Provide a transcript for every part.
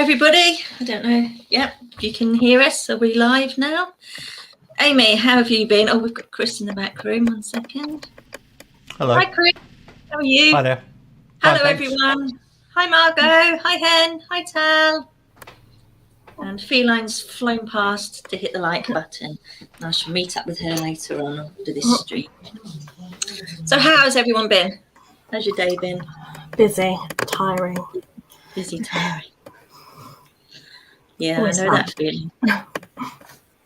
everybody. I don't know. Yep, you can hear us. Are we live now? Amy, how have you been? Oh, we've got Chris in the back room. 1 second. Hello. Hi, Chris. How are you? Hi there. Hello, Fine, thanks. everyone. Hi, Margot. Hi, Hen. Hi, Tal. And Feline's flown past to hit the like button. I shall meet up with her later on after this stream. So how's everyone been? How's your day been? Busy, tiring. Busy, tiring. Yeah, Always I know fun. that feeling.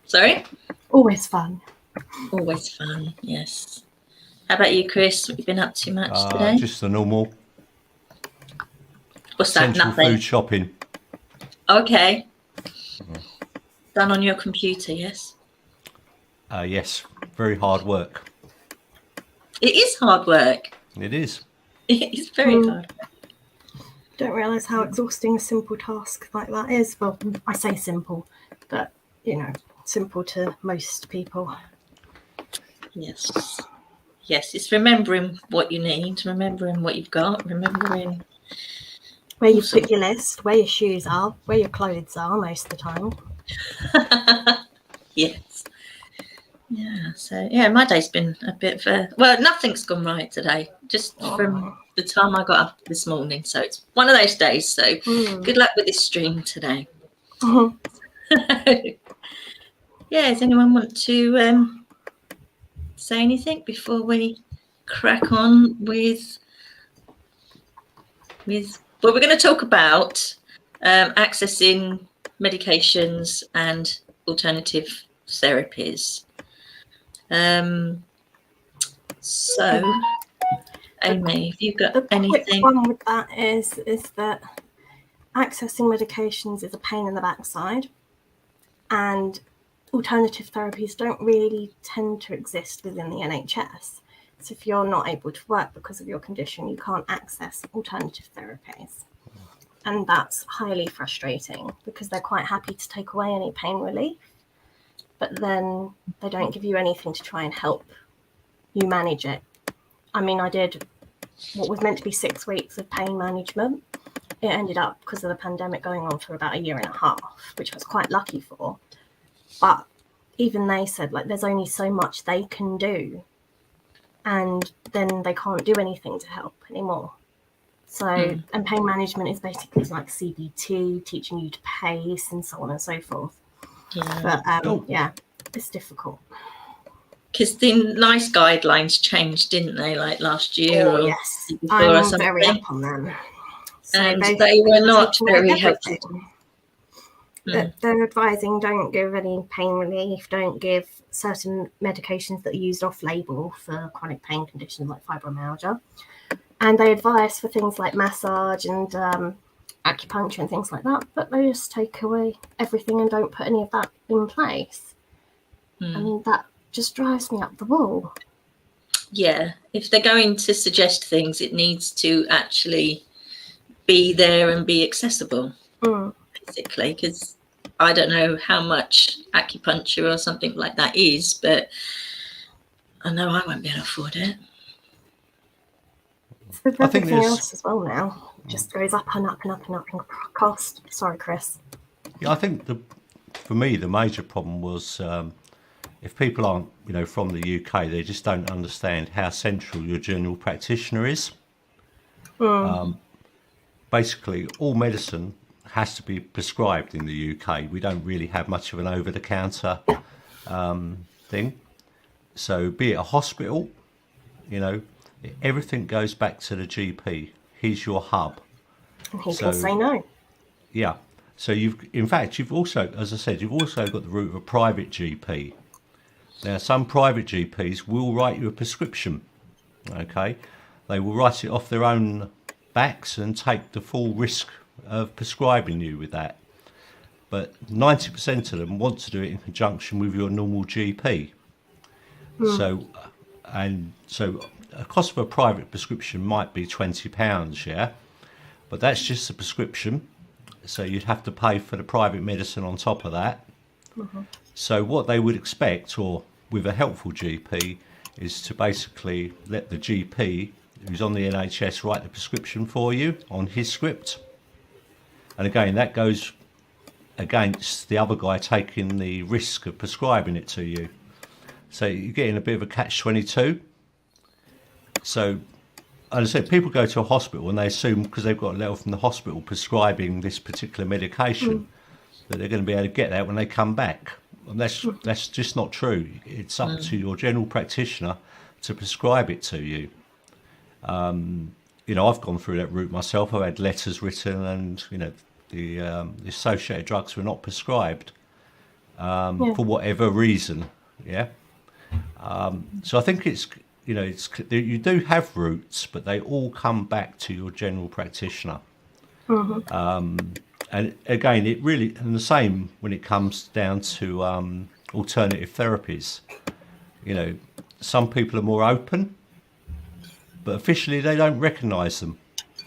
Sorry? Always fun. Always fun, yes. How about you, Chris? What have you been up to much today? Just the normal What's that? essential Nothing. food shopping. Okay. Done on your computer, yes? Yes, very hard work. It is hard work. It is. It is very hard work. Don't realise how exhausting a simple task like that is. Well, I say simple, but, simple to most people. Yes. Yes, it's remembering what you need, remembering what you've got, remembering... Where you put your list, where your shoes are, where your clothes are most of the time. Yes. Yeah, so, my day's been a bit of a... Well, nothing's gone right today, just from the time I got up this morning. So it's one of those days. So good luck with this stream today. Yeah, does anyone want to say anything before we crack on with well, we're going to talk about accessing medications and alternative therapies. So, Amy, have you got anything? The quick one with that is that accessing medications is a pain in the backside, and alternative therapies don't really tend to exist within the NHS. So if you're not able to work because of your condition, you can't access alternative therapies. And that's highly frustrating because they're quite happy to take away any pain relief, but then they don't give you anything to try and help you manage it. I mean, I did what was meant to be 6 weeks of pain management. It ended up, because of the pandemic, going on for about 1.5 years, which I was quite lucky for. But even they said, there's only so much they can do, and then they can't do anything to help anymore. So, and pain management is basically like CBT, teaching you to pace and so on and so forth. Yeah. But, it's difficult. Because the NICE guidelines changed, didn't they, like last year or yes. before or something? I'm very up on them. So and they were not very helpful. They're advising don't give any pain relief, don't give certain medications that are used off-label for chronic pain conditions like fibromyalgia. And they advise for things like massage and acupuncture and things like that, but they just take away everything and don't put any of that in place. And that just drives me up the wall. Yeah, if they're going to suggest things, it needs to actually be there and be accessible, basically, because I don't know how much acupuncture or something like that is, but I know I won't be able to afford it. It's with everything else as well now. It just goes up and up and up and up in cost. Sorry, Chris. Yeah, I think for me the major problem was if people aren't, from the UK, they just don't understand how central your general practitioner is. Basically, all medicine has to be prescribed in the UK. We don't really have much of an over-the-counter thing. So be it a hospital, everything goes back to the GP. He's your hub. And he can say no. Yeah. So you've also, as I said, you've also got the route of a private GP. Now, some private GPs will write you a prescription. Okay. They will write it off their own backs and take the full risk of prescribing you with that. But 90% of them want to do it in conjunction with your normal GP. So a cost of a private prescription might be £20, yeah, but that's just a prescription. So you'd have to pay for the private medicine on top of that. So what they would expect, or with a helpful GP, is to basically let the GP who's on the NHS write the prescription for you on his script. And again, that goes against the other guy taking the risk of prescribing it to you. So you're getting a bit of a catch-22. So, as I said, people go to a hospital and they assume because they've got a letter from the hospital prescribing this particular medication that they're going to be able to get that when they come back. And that's just not true. It's up to your general practitioner to prescribe it to you. You know, I've gone through that route myself. I've had letters written, and you know, the associated drugs were not prescribed for whatever reason. Yeah. So I think it's, you know, you do have routes, but they all come back to your general practitioner. And again, it really, and the same when it comes down to alternative therapies. You know, some people are more open, but officially they don't recognise them.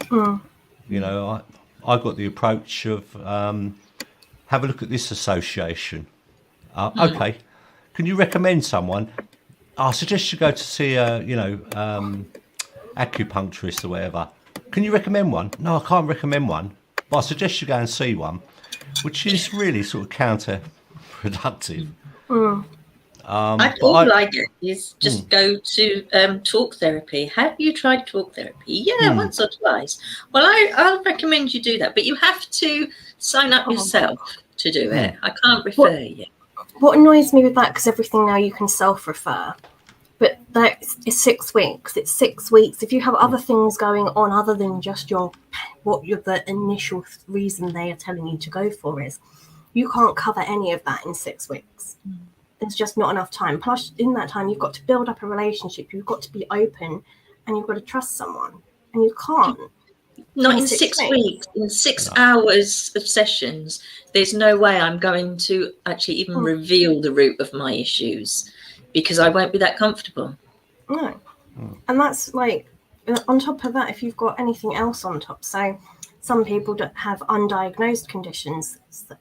You know, I got the approach of have a look at this association. Okay, can you recommend someone? I suggest you go to see a, you know, acupuncturist or whatever. Can you recommend one? No, I can't recommend one, but I suggest you go and see one, which is really sort of counterproductive. All I do is just go to talk therapy. Have you tried talk therapy? Yeah, once or twice. Well, I'll recommend you do that, but you have to sign up yourself to do it. I can't refer you. What annoys me with that, because everything now you can self-refer, but that is 6 weeks. It's 6 weeks. If you have other things going on other than just the initial reason they are telling you to go for is, you can't cover any of that in 6 weeks. There's just not enough time. Plus, in that time, you've got to build up a relationship. You've got to be open, and you've got to trust someone. And you can't. Not in 6 weeks. In 6 hours of sessions, there's no way I'm going to actually even reveal the root of my issues, because I won't be that comfortable. No. And that's like, on top of that, if you've got anything else on top. So some people that have undiagnosed conditions,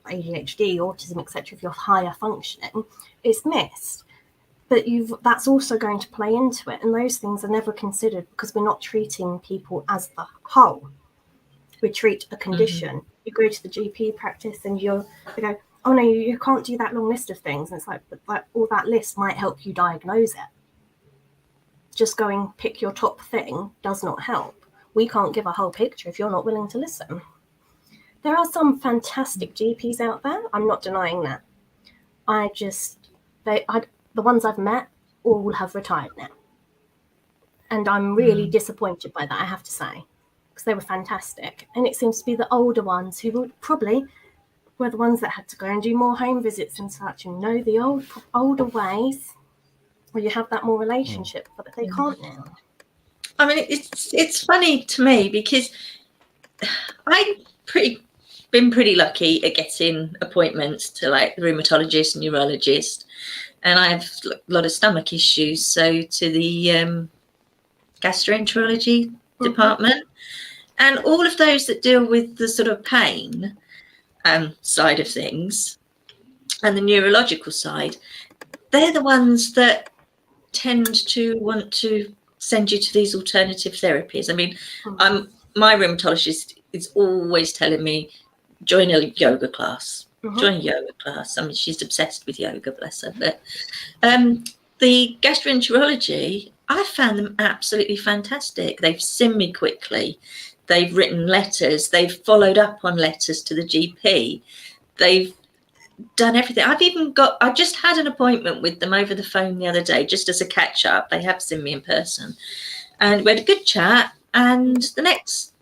ADHD, autism, etc., if you're higher functioning, it's missed. But that's also going to play into it. And those things are never considered, because we're not treating people as the whole. We treat a condition. You go to the GP practice and they go, oh no, you can't do that long list of things. And it's like, but all that list might help you diagnose it. Just going pick your top thing does not help. We can't give a whole picture if you're not willing to listen. There are some fantastic GPs out there. I'm not denying that. The ones I've met all have retired now. And I'm really disappointed by that, I have to say, because they were fantastic. And it seems to be the older ones who would probably were the ones that had to go and do more home visits and such, and know the older ways where you have that more relationship, but they can't now. I mean, it's funny to me, because I've been pretty lucky at getting appointments to like the rheumatologist, neurologist, and I have a lot of stomach issues, so to the gastroenterology department, and all of those that deal with the sort of pain side of things and the neurological side, they're the ones that tend to want to send you to these alternative therapies. I mean, my rheumatologist is always telling me, join a yoga class. Join a yoga class. I mean, she's obsessed with yoga, bless her. But the gastroenterology, I found them absolutely fantastic. They've seen me quickly. They've written letters. They've followed up on letters to the GP. They've done everything. I just had an appointment with them over the phone the other day, just as a catch up. They have seen me in person, and we had a good chat. And the next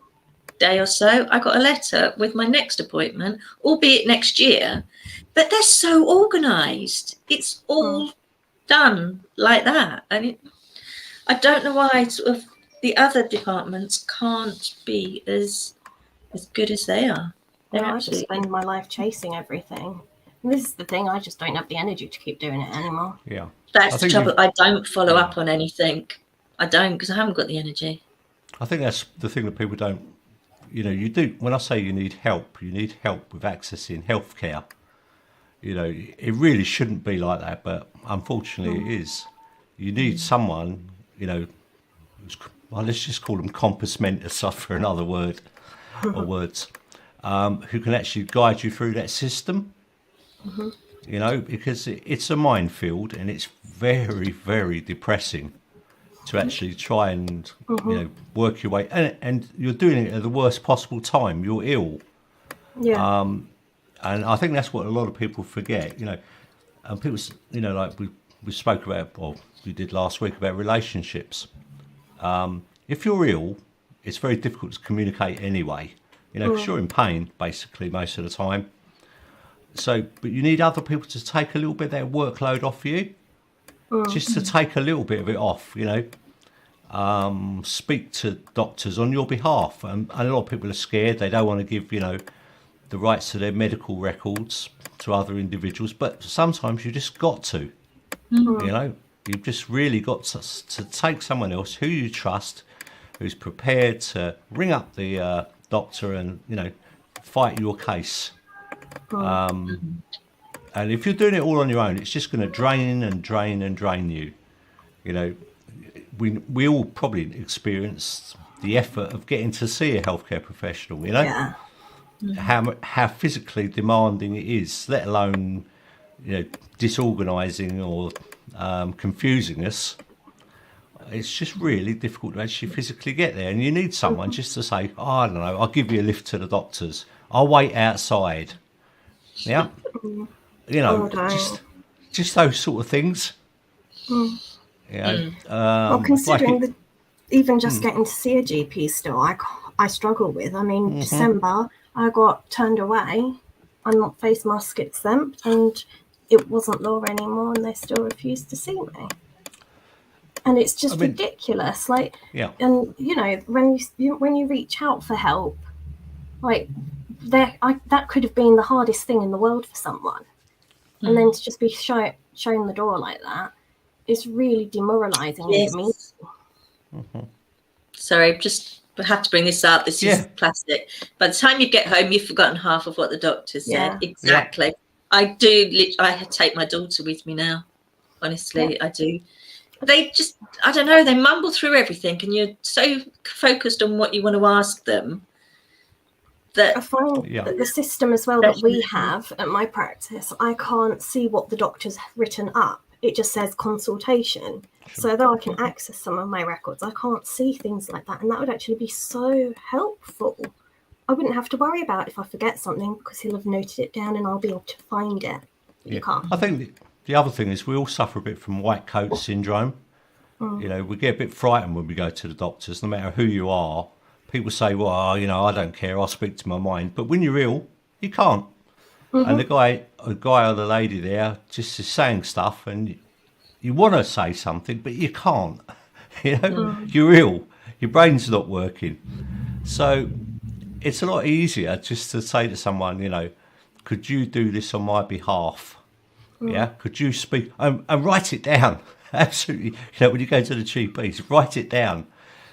day or so, I got a letter with my next appointment, albeit next year. But they're so organised. It's all done like that, and I don't know why sort of the other departments can't be as good as they are. I just spend my life chasing everything. And this is the thing, I just don't have the energy to keep doing it anymore. Yeah. That's the trouble. I don't follow up on anything. I don't, because I haven't got the energy. I think that's the thing that people don't, you do. When I say you need help with accessing healthcare. It really shouldn't be like that, but unfortunately it is. You need someone, let's just call them compass mentors for another word or words. who can actually guide you through that system. You know, because it's a minefield, and it's very, very depressing to actually try and work your way, and you're doing it at the worst possible time. You're ill. Yeah. And I think that's what a lot of people forget, you know. And people, you know, like we spoke about, or we did last week, about relationships. If you're ill, it's very difficult to communicate anyway, you know, because you're in pain basically most of the time. So, but you need other people to take a little bit of their workload off you, just to take a little bit of it off, you know. Speak to doctors on your behalf. And a lot of people are scared. They don't want to give, you know, the rights to their medical records to other individuals, but sometimes you just got to, you know, you've just really got to take someone else who you trust, who's prepared to ring up the doctor and, you know, fight your case. And if you're doing it all on your own, it's just going to drain and drain and drain you. You know, we all probably experienced the effort of getting to see a healthcare professional, you know. Yeah. How physically demanding it is, let alone, you know, disorganising or confusing us. It's just really difficult to actually physically get there, and you need someone just to say, oh, I don't know, I'll give you a lift to the doctors, I'll wait outside. Yeah, you know, just those sort of things. You know, well, considering even just getting to see a GP still, I struggle with. I mean, December, I got turned away. I'm not face mask exempt, and it wasn't law anymore, and they still refused to see me. And it's just ridiculous. Like, and you know, when you reach out for help, like that could have been the hardest thing in the world for someone, and then to just be shown the door like that is really demoralising. Yes. Sorry, just have to bring this up. This is plastic. By the time you get home, you've forgotten half of what the doctor said. Exactly. I take my daughter with me now. Honestly, I do. They just, I don't know, they mumble through everything, and you're so focused on what you want to ask them that I find that the system as well that we have at my practice, I can't see what the doctor's written up. It just says consultation. So though I can access some of my records, I can't see things like that. And that would actually be so helpful. I wouldn't have to worry about if I forget something, because he'll have noted it down and I'll be able to find it. You can't. I think the other thing is we all suffer a bit from white coat syndrome. You know, we get a bit frightened when we go to the doctors, no matter who you are. People say, well, you know, I don't care, I'll speak to my mind. But when you're ill, you can't. And the guy or the lady there just is saying stuff, and you want to say something, but you can't. You know, you're ill, your brain's not working. So it's a lot easier just to say to someone, you know, could you do this on my behalf? Yeah, could you speak and write it down? Absolutely. You know, when you go to the GPs, write it down.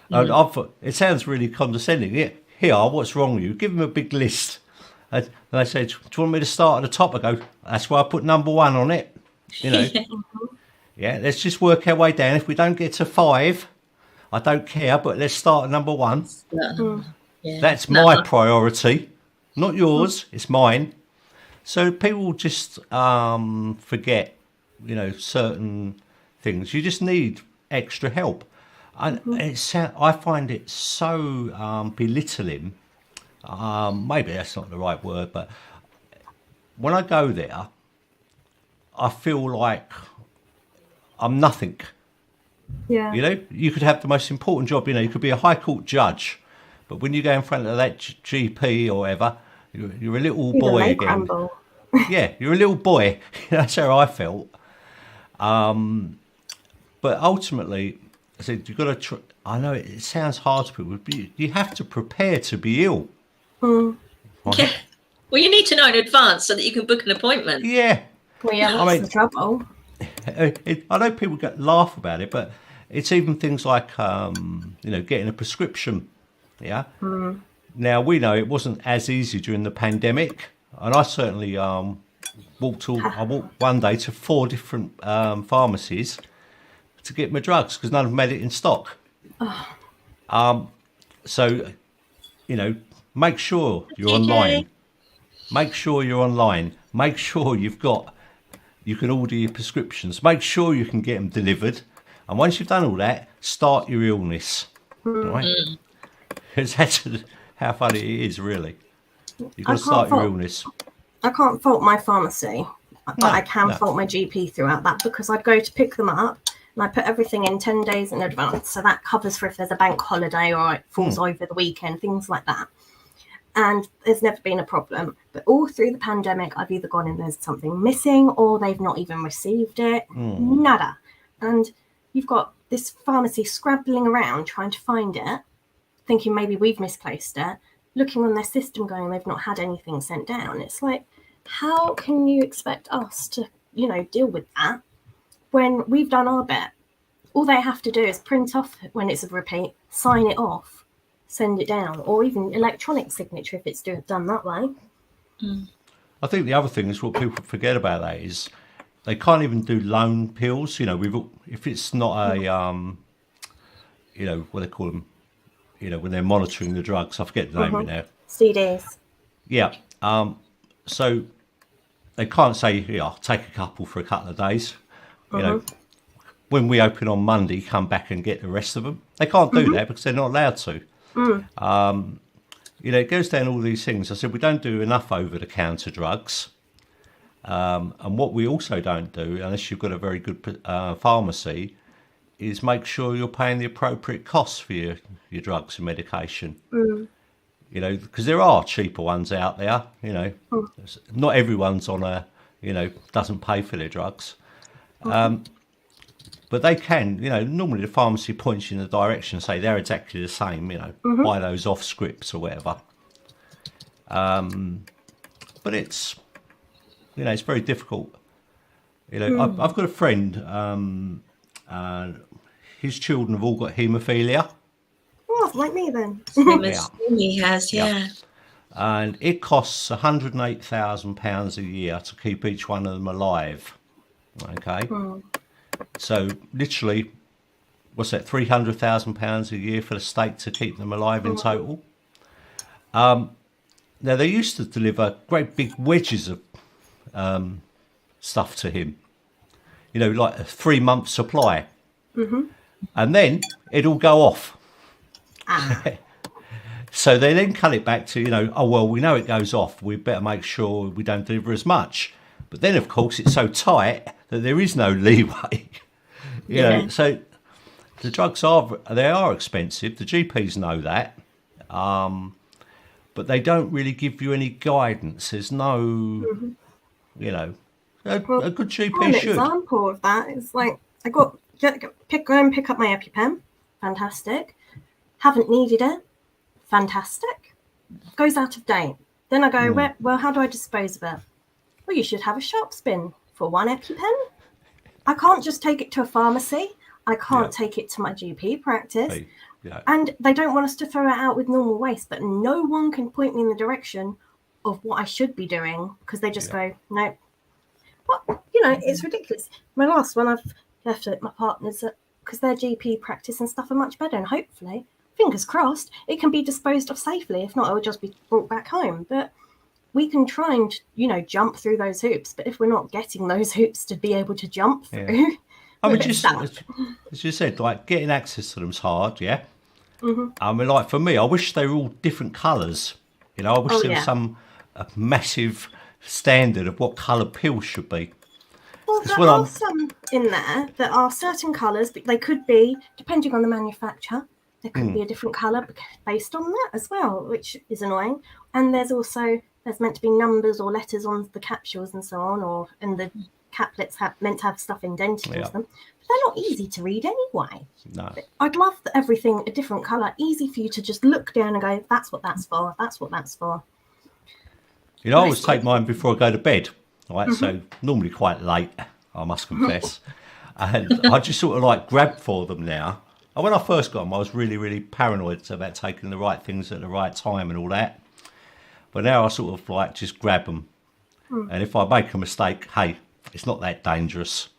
It sounds really condescending. Here, what's wrong with you? Give them a big list. And they say, do you want me to start at the top? I go, that's why I put number 1 on it. You know, let's just work our way down. If we don't get to 5, I don't care, but let's start at number 1. That's my priority, not yours. It's mine. So people just forget, you know, certain things. You just need extra help. And I find it so belittling. Maybe that's not the right word, but when I go there, I feel like I'm nothing. Yeah. You know, you could have the most important job, you know, you could be a high court judge, but when you go in front of that GP or whatever, you're a little boy again. Yeah, you're a little boy. That's how I felt. But ultimately, I said, you've got to I know it sounds hard to people, but you have to prepare to be ill. Right? Yeah. Well, you need to know in advance so that you can book an appointment. Yeah. Well, yeah, that's the trouble. I know people laugh about it, but it's even things like, you know, getting a prescription. Yeah. Now, we know it wasn't as easy during the pandemic. And I certainly walked one day to 4 different pharmacies to get my drugs because none of them had it in stock. So, you know, make sure you're Okay. online. Make sure you're online. Make sure you can order your prescriptions. Make sure you can get them delivered. And once you've done all that, start your illness. Right? Because that's how funny it is, really. You've got to start your illness. I can't fault my pharmacy, but I can no. fault my GP throughout that, because I'd go to pick them up and I put everything in 10 days in advance. So that covers for if there's a bank holiday or it falls over the weekend, things like that. And there's never been a problem. But all through the pandemic, I've either gone in, there's something missing, or they've not even received it. Nada. And you've got this pharmacy scrabbling around trying to find it, thinking maybe we've misplaced it, looking on their system going, they've not had anything sent down. It's like, how can you expect us to, deal with that when we've done our bit? All they have to do is print off when it's a repeat, sign it off, send it down, or even electronic signature if it's done that way. I think the other thing is what people forget about that is they can't even do loan pills. If it's not a, what they call them, when they're monitoring the drugs. I forget the name of it now. CDs. Yeah. So they can't say, I'll take a couple for a couple of days. When we open on Monday, come back and get the rest of them. They can't do that because they're not allowed to. It goes down all these things. I said, we don't do enough over-the-counter drugs. And what we also don't do, unless you've got a very good pharmacy, is make sure you're paying the appropriate costs for your drugs and medication. Because there are cheaper ones out there. Not everyone's on doesn't pay for their drugs. But they can, normally the pharmacy points you in the direction, say they're exactly the same, buy those off scripts or whatever. But it's, it's very difficult. I've got a friend, his children have all got haemophilia. Oh, like me then. He has, yeah. And it costs £108,000 a year to keep each one of them alive. Okay. So literally, what's that? £300,000 a year for the state to keep them alive in total. Now they used to deliver great big wedges of stuff to him, like a 3-month supply, and then it'll go off. So they then cut it back to, we know it goes off, we better make sure we don't deliver as much. But then, of course, it's so tight that there is no leeway. So the drugs are expensive. The GPs know that. But they don't really give you any guidance. There's no, a good GP should. An example of that is like, I go and pick up my EpiPen. Fantastic. Haven't needed it. Fantastic. Goes out of date. Then I go, well, how do I dispose of it? Well, you should have a sharps bin for one EpiPen. I can't just take it to a pharmacy. I can't take it to my GP practice. And they don't want us to throw it out with normal waste, but no one can point me in the direction of what I should be doing because they just go, no. Well, it's ridiculous. My last one, I've left at my partner's because their GP practice and stuff are much better. And hopefully, fingers crossed, it can be disposed of safely. If not, it will just be brought back home. But we can try and, jump through those hoops. But if we're not getting those hoops to be able to jump through, I mean, as you said, like getting access to them's hard, yeah? I mean, like for me, I wish they were all different colours. I wish there was some massive standard of what colour pills should be. Well, there are some in there that are certain colours, but they could be, depending on the manufacturer, there could be a different colour based on that as well, which is annoying. And there's meant to be numbers or letters on the capsules and so on, and the caplets meant to have stuff indented into them. But they're not easy to read anyway. No. I'd love everything a different colour, easy for you to just look down and go, that's what that's for, that's what that's for. I always take mine before I go to bed, right? So normally quite late, I must confess. And I just sort of like grab for them now. And when I first got them, I was really, really paranoid about taking the right things at the right time and all that. But now I sort of like just grab them. And if I make a mistake, hey, it's not that dangerous.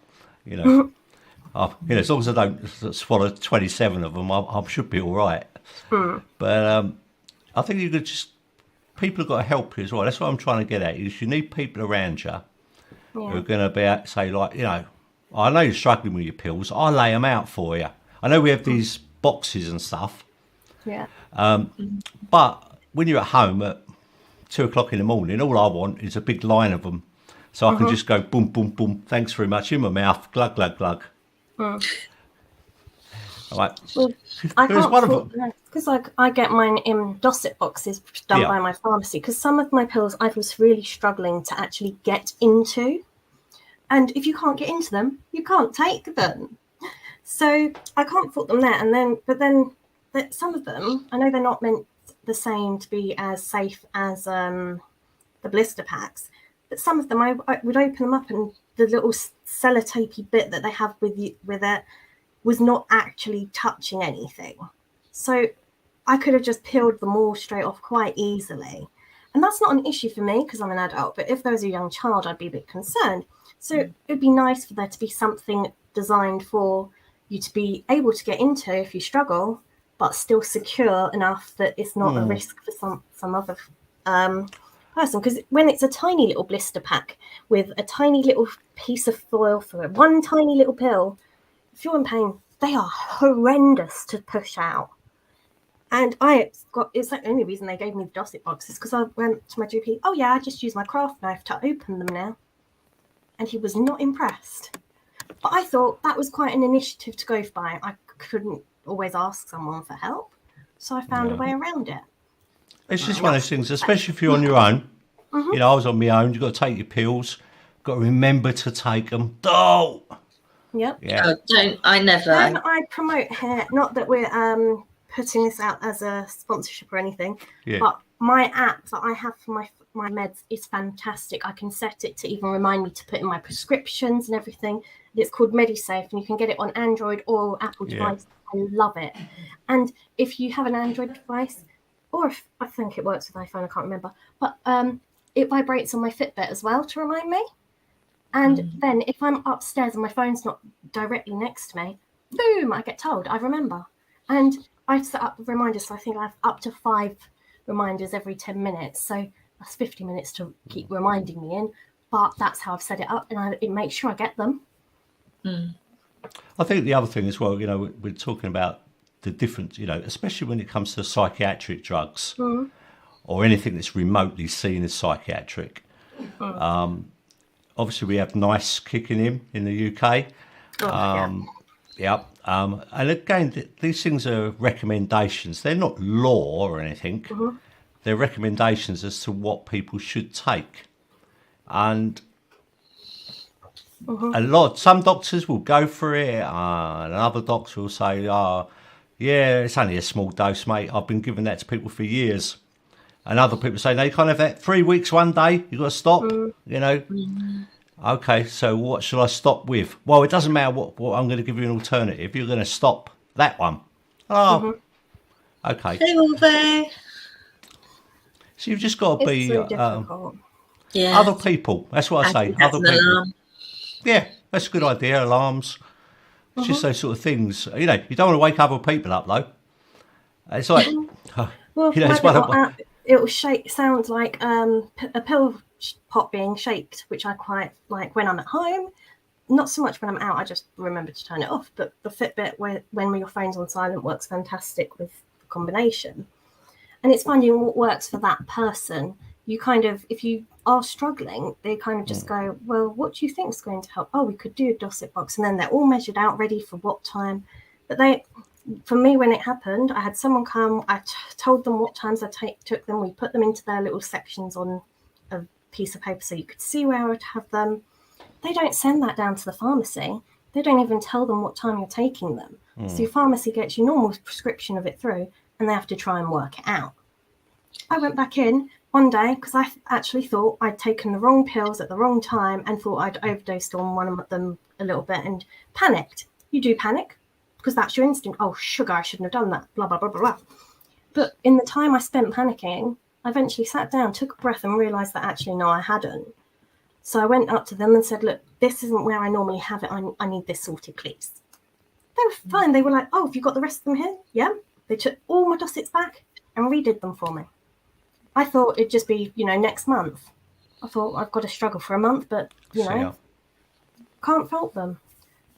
As long as I don't swallow 27 of them, I should be all right. But I think you could just people have got to help you as well. That's what I'm trying to get at. Is you need people around you who are going to be able to say, like, you know, I know you're struggling with your pills. I'll lay them out for you. I know we have these boxes and stuff. Yeah. But when you're at home at 2 o'clock in the morning, all I want is a big line of them. So I can just go boom, boom, boom. Thanks very much. In my mouth. Glug, glug, glug. All right. Well, I There's can't one of them. because I get mine in Dosset boxes done by my pharmacy, because some of my pills I was really struggling to actually get into. And if you can't get into them, you can't take them. So I can't put them there. But then some of them, I know they're not meant the same to be as safe as the blister packs, but some of them I would open them up, and the little sellotapey bit that they have with it was not actually touching anything. So I could have just peeled them all straight off quite easily. And that's not an issue for me because I'm an adult, but if there was a young child, I'd be a bit concerned. So it'd be nice for there to be something designed for you to be able to get into if you struggle, but still secure enough that it's not a risk for some other person. Because when it's a tiny little blister pack with a tiny little piece of foil for one tiny little pill, if you're in pain, they are horrendous to push out. And it's the only reason they gave me the Dosset boxes, because I went to my GP, oh yeah, I just use my craft knife to open them now. And he was not impressed. But I thought that was quite an initiative to go by. I couldn't always ask someone for help, so I found a way around it. It's just one of those things, especially if you're on your own. You know, I was on my own. You've got to take your pills. Got to remember to take them. Oh! Yep. Yeah. I never. And I promote here, not that we're putting this out as a sponsorship or anything, but my app that I have for my meds is fantastic. I can set it to even remind me to put in my prescriptions and everything. It's called MediSafe, and you can get it on Android or Apple device. I love it. And if you have an Android device, or if, I think it works with iPhone, I can't remember, but it vibrates on my Fitbit as well to remind me. And then if I'm upstairs and my phone's not directly next to me, boom, I get told, I remember. And I've set up reminders, so I think I have up to 5 reminders every 10 minutes. So that's 50 minutes to keep reminding me in. But that's how I've set it up, and it makes sure I get them. I think the other thing as well, you know, we're talking about the difference, you know, especially when it comes to psychiatric drugs or anything that's remotely seen as psychiatric. Obviously, we have NICE kicking in the UK. And again, these things are recommendations. They're not law or anything. They're recommendations as to what people should take. And some doctors will go for it, and other doctors will say, yeah, it's only a small dose, mate. I've been giving that to people for years. And other people say, no, you can't have that 3 weeks, one day. You've got to stop, you know. Okay, so what should I stop with? Well, it doesn't matter what I'm going to give you an alternative. You're going to stop that one. Okay. So you've just got to be so difficult. Other people. That's what I say. Other people. Alarm. Yeah, that's a good idea. Alarms. It's just those sort of things. You know, you don't want to wake other people up, though. It's like, well, you know, it's one of app, it will sounds like a pill pot being shaped, which I quite like when I'm at home. Not so much when I'm out. I just remember to turn it off. But the Fitbit, when your phone's on silent, works fantastic with the combination. And it's finding what works for that person. You kind of, if you are struggling, they kind of just go, well, what do you think is going to help? Oh, we could do a Dosset box. And then they're all measured out, ready for what time. But for me, when it happened, I had someone come, I told them what times I took them. We put them into their little sections on a piece of paper so you could see where I would have them. They don't send that down to the pharmacy. They don't even tell them what time you're taking them. So your pharmacy gets your normal prescription of it through, and they have to try and work it out. I went back in one day because I actually thought I'd taken the wrong pills at the wrong time and thought I'd overdosed on one of them a little bit and panicked. You do panic because that's your instinct. Oh, sugar, I shouldn't have done that, blah, blah, blah, blah, blah. But in the time I spent panicking, I eventually sat down, took a breath and realised that actually, no, I hadn't. So I went up to them and said, look, this isn't where I normally have it. I need this sorted, please. They were fine. They were like, oh, have you got the rest of them here? Yeah. They took all my Dossets back and redid them for me. I thought it'd just be, next month. I thought I've got to struggle for a month, but, can't fault them.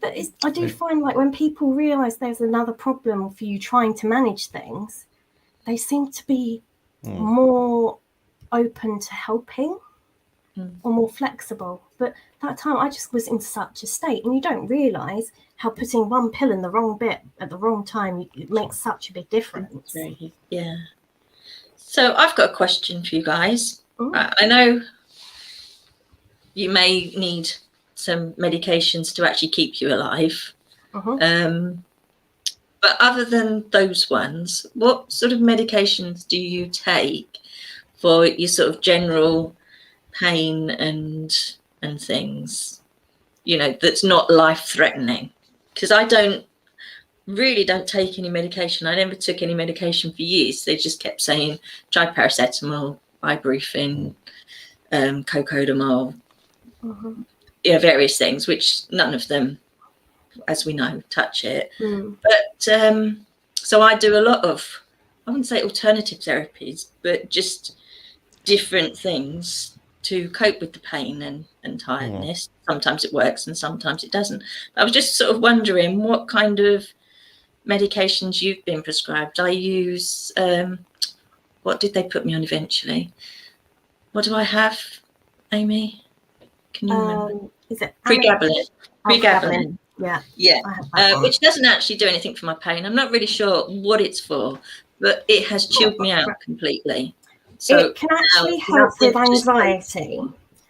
But I do find like when people realise there's another problem for you trying to manage things, they seem to be more open to helping or more flexible. But that time I just was in such a state, and you don't realise how putting one pill in the wrong bit at the wrong time, it makes such a big difference. Yeah. So I've got a question for you guys. I know you may need some medications to actually keep you alive. But other than those ones, what sort of medications do you take for your sort of general pain and things, that's not life-threatening? Because I don't take any medication. I never took any medication for years. They just kept saying, try paracetamol, ibuprofen, cocodamol, various things, which none of them, as we know, touch it. But so I do a lot of, I wouldn't say alternative therapies, but just different things to cope with the pain and tiredness. Sometimes it works and sometimes it doesn't. I was just sort of wondering what kind of medications you've been prescribed. I use, what did they put me on eventually? What do I have, Amy? Can you remember? Is it pregabalin? Pregabalin. Yeah. Which doesn't actually do anything for my pain. I'm not really sure what it's for, but it has chilled me out completely. So it can actually help with anxiety,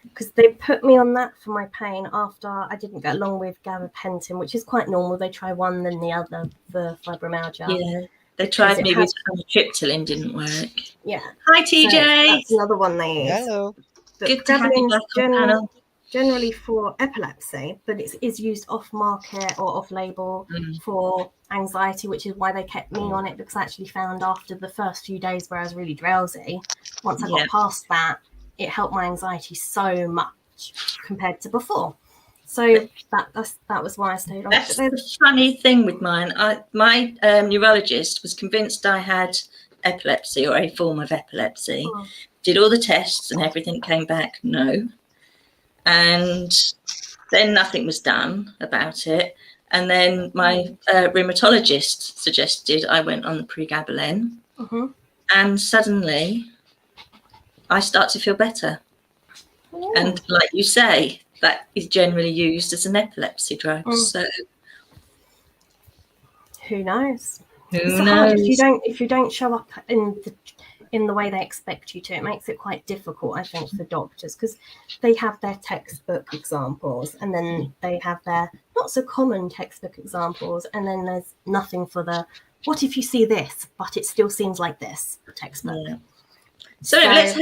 because they put me on that for my pain after I didn't get along with gabapentin, which is quite normal. They try one then the other for fibromyalgia. Yeah, they tried me with amitriptyline, didn't work. Yeah. Hi, TJ. So that's another one they use. Hello. Good to have you back on panel. Generally for epilepsy, but it is used off-market or off-label for anxiety, which is why they kept me on it, because I actually found after the first few days where I was really drowsy, once I got past that, it helped my anxiety so much compared to before. So that was why I stayed on. That's the funny thing with mine. My neurologist was convinced I had epilepsy or a form of epilepsy. Did all the tests and everything came back no. And then nothing was done about it. And then my rheumatologist suggested I went on the pregabalin. And suddenly I start to feel better. And like you say, that is generally used as an epilepsy drug. So who knows? Who knows? If you don't show up in the way they expect you to, it makes it quite difficult, I think, for doctors, because they have their textbook examples and then they have their not so common textbook examples, and then there's nothing for the what if you see this but it still seems like this textbook. So let's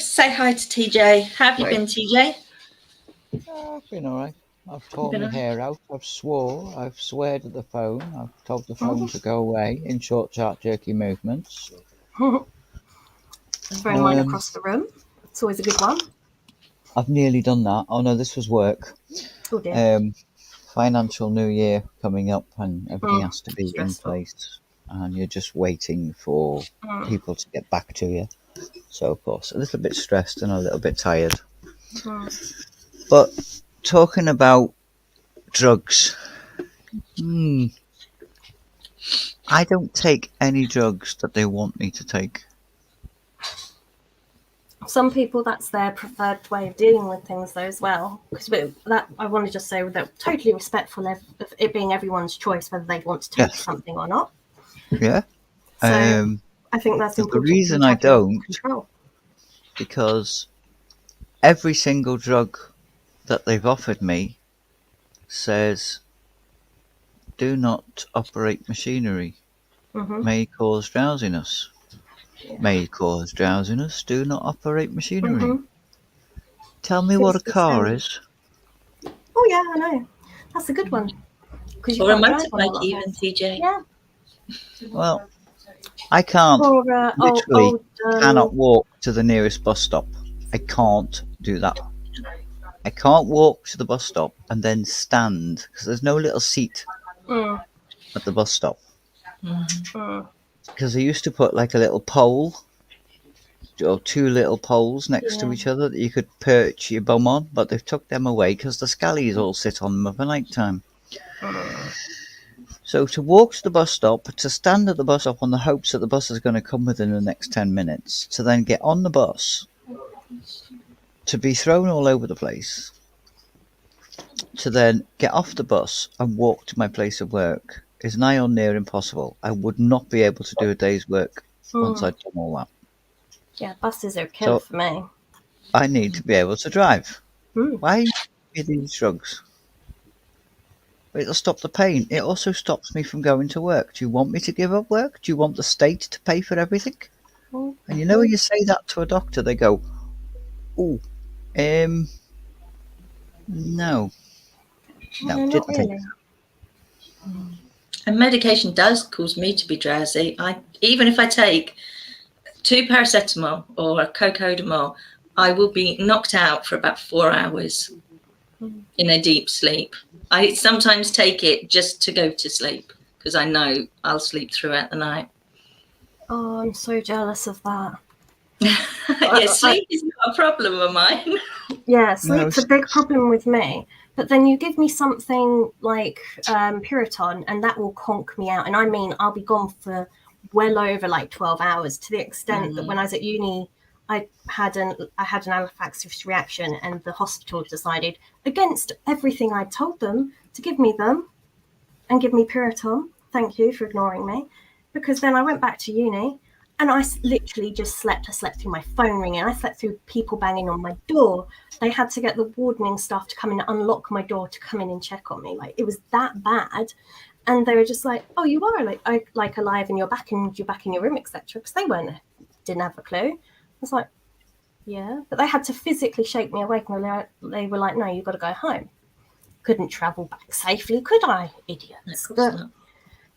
say hi to TJ. How have you been, TJ? I've been all right. I've torn my hair out. I've sweared at the phone. I've told the phone to go away in short, sharp, jerky movements. Throwing mine across the room. It's always a good one. I've nearly done that. Oh no, this was work. Oh dear. Financial new year coming up, and everything has to be in place, and you're just waiting for people to get back to you. So of course, a little bit stressed and a little bit tired. But talking about drugs, I don't take any drugs that they want me to take. Some people, that's their preferred way of dealing with things, though, as well. Because that, I want to just say that totally respectful of it being everyone's choice whether they want to take something or not. Yeah. So I think that's important. The reason I don't, because every single drug that they've offered me says, do not operate machinery, may cause drowsiness. May cause drowsiness, do not operate machinery. Tell me what a car is. Oh yeah, I know. That's a good one. Or a motorbike even, TJ. Yeah. Well, I can't, literally cannot walk to the nearest bus stop. I can't do that. I can't walk to the bus stop and then stand, because there's no little seat at the bus stop. Because they used to put like a little pole or two little poles next to each other that you could perch your bum on, but they've took them away because the scallies all sit on them of a night time. So to walk to the bus stop, to stand at the bus stop on the hopes that the bus is going to come within the next 10 minutes, to then get on the bus, to be thrown all over the place, to then get off the bus and walk to my place of work is nigh on near impossible. I would not be able to do a day's work once I'd done all that. Yeah, buses are a killer for me. I need to be able to drive. Why do these drugs? It'll stop the pain. It also stops me from going to work. Do you want me to give up work? Do you want the state to pay for everything? And you know when you say that to a doctor, they go, "Oh, no, not didn't really. think." And medication does cause me to be drowsy. Even if I take 2 paracetamol or a cocodamol, I will be knocked out for about 4 hours in a deep sleep. I sometimes take it just to go to sleep because I know I'll sleep throughout the night. Oh, I'm so jealous of that. Yeah, sleep is not a problem of mine. Yeah, sleep's a big problem with me. But then you give me something like Puriton, and that will conk me out. And I mean, I'll be gone for well over like 12 hours, to the extent that when I was at uni, I had an anaphylaxis reaction, and the hospital decided, against everything I told them, to give me them and give me Puriton. Thank you for ignoring me. Because then I went back to uni, and I literally just slept. I slept through my phone ringing. I slept through people banging on my door. They had to get the wardening staff to come in and unlock my door to come in and check on me. Like, it was that bad. And they were just like, "Oh, you are like alive, and you're back in your room, etc." Because they didn't have a clue. I was like, "Yeah," but they had to physically shake me awake, and they were like, "No, you've got to go home." Couldn't travel back safely, could I, idiots? But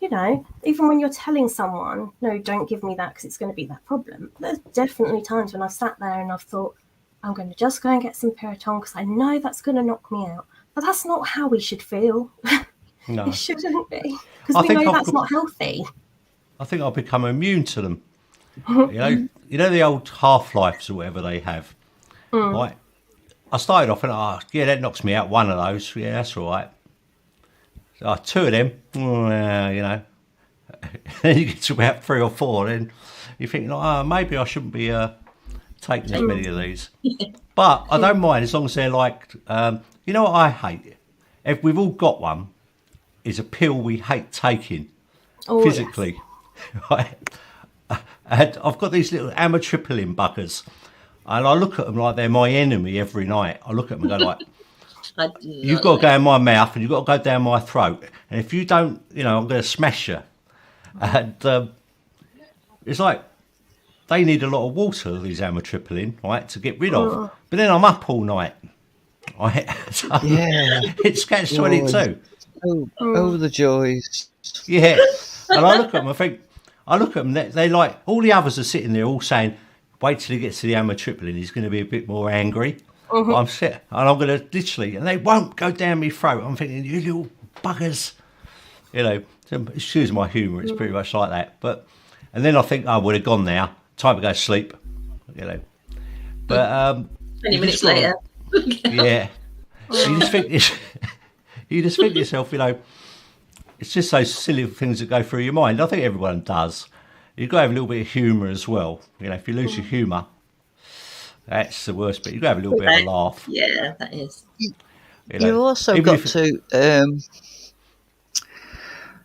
you know, even when you're telling someone, "No, don't give me that because it's going to be that problem," there's definitely times when I've sat there and I've thought, "I'm going to just go and get some Puriton because I know that's going to knock me out." But that's not how we should feel. No. It shouldn't be, because we know that's not healthy. I think I've become immune to them. You know the old half-lives or whatever they have. Right? I started off and that knocks me out. One of those, yeah, that's all right. So, 2 of them, then you get to about 3 or 4, then you think, maybe I shouldn't be taking as many of these. But I don't mind as long as they're like, you know what I hate? If we've all got one, is a pill we hate taking physically. Yes. Right? And I've got these little amitriptyline buggers, and I look at them like they're my enemy every night. I look at them and go like, "You've got to go in my mouth, and you've got to go down my throat. And if you don't, I'm going to smash you." And it's like they need a lot of water, these amitriptyline, right, to get rid of. But then I'm up all night. Right? So it's catch-22. Oh, the joys. Yeah. And I look at them, they're like, all the others are sitting there all saying, "Wait till he gets to the amitriptyline, he's going to be a bit more angry." I'm sitting, and I'm going to literally, and they won't go down my throat. I'm thinking, "You little buggers." Excuse my humour, it's pretty much like that. And then I think, would have gone now. Time to go to sleep. But 20 minutes later. Yeah. You just think to yourself, it's just those silly things that go through your mind. I think everyone does. You've got to have a little bit of humour as well. If you lose your humour, that's the worst bit. You've got to have a little bit of a laugh. Yeah, that is. You've also got to,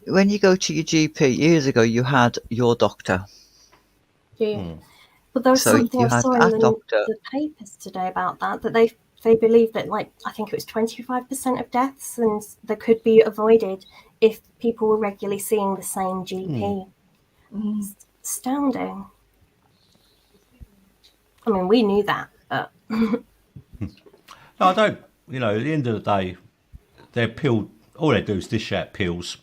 when you go to your GP, years ago, you had your doctor. Yeah. But there was something I saw in the papers today about that they believe that, like, I think it was 25% of deaths, and they could be avoided if people were regularly seeing the same GP. It's astounding. I mean, we knew that, but... No, I don't. At the end of the day, they're pill. All they do is dish out pills.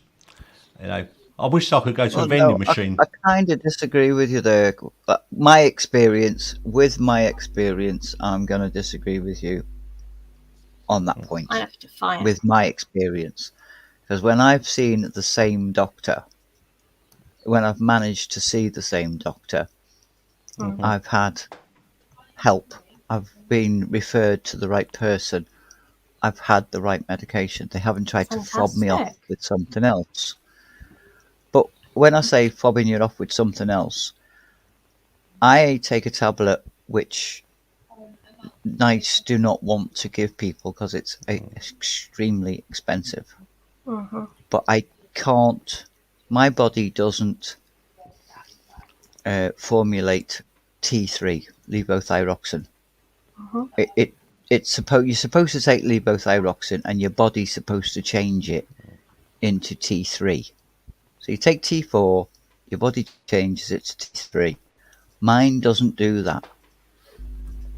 I wish I could go to a vending machine. I kind of disagree with you there. But with my experience, I'm going to disagree with you on that point. I have to fight. With my experience. Because when I've seen the same doctor, when I've managed to see the same doctor, I've had help. I've been referred to the right person. I've had the right medication. They haven't tried to fob me off Fantastic. with something else. But when I say fobbing you off with something else, I take a tablet which NICE do not want to give people because it's extremely expensive. But I can't, my body doesn't formulate T3, levothyroxine. You're supposed to take levothyroxine and your body's supposed to change it into T3. So you take T4, your body changes it to T3. Mine doesn't do that.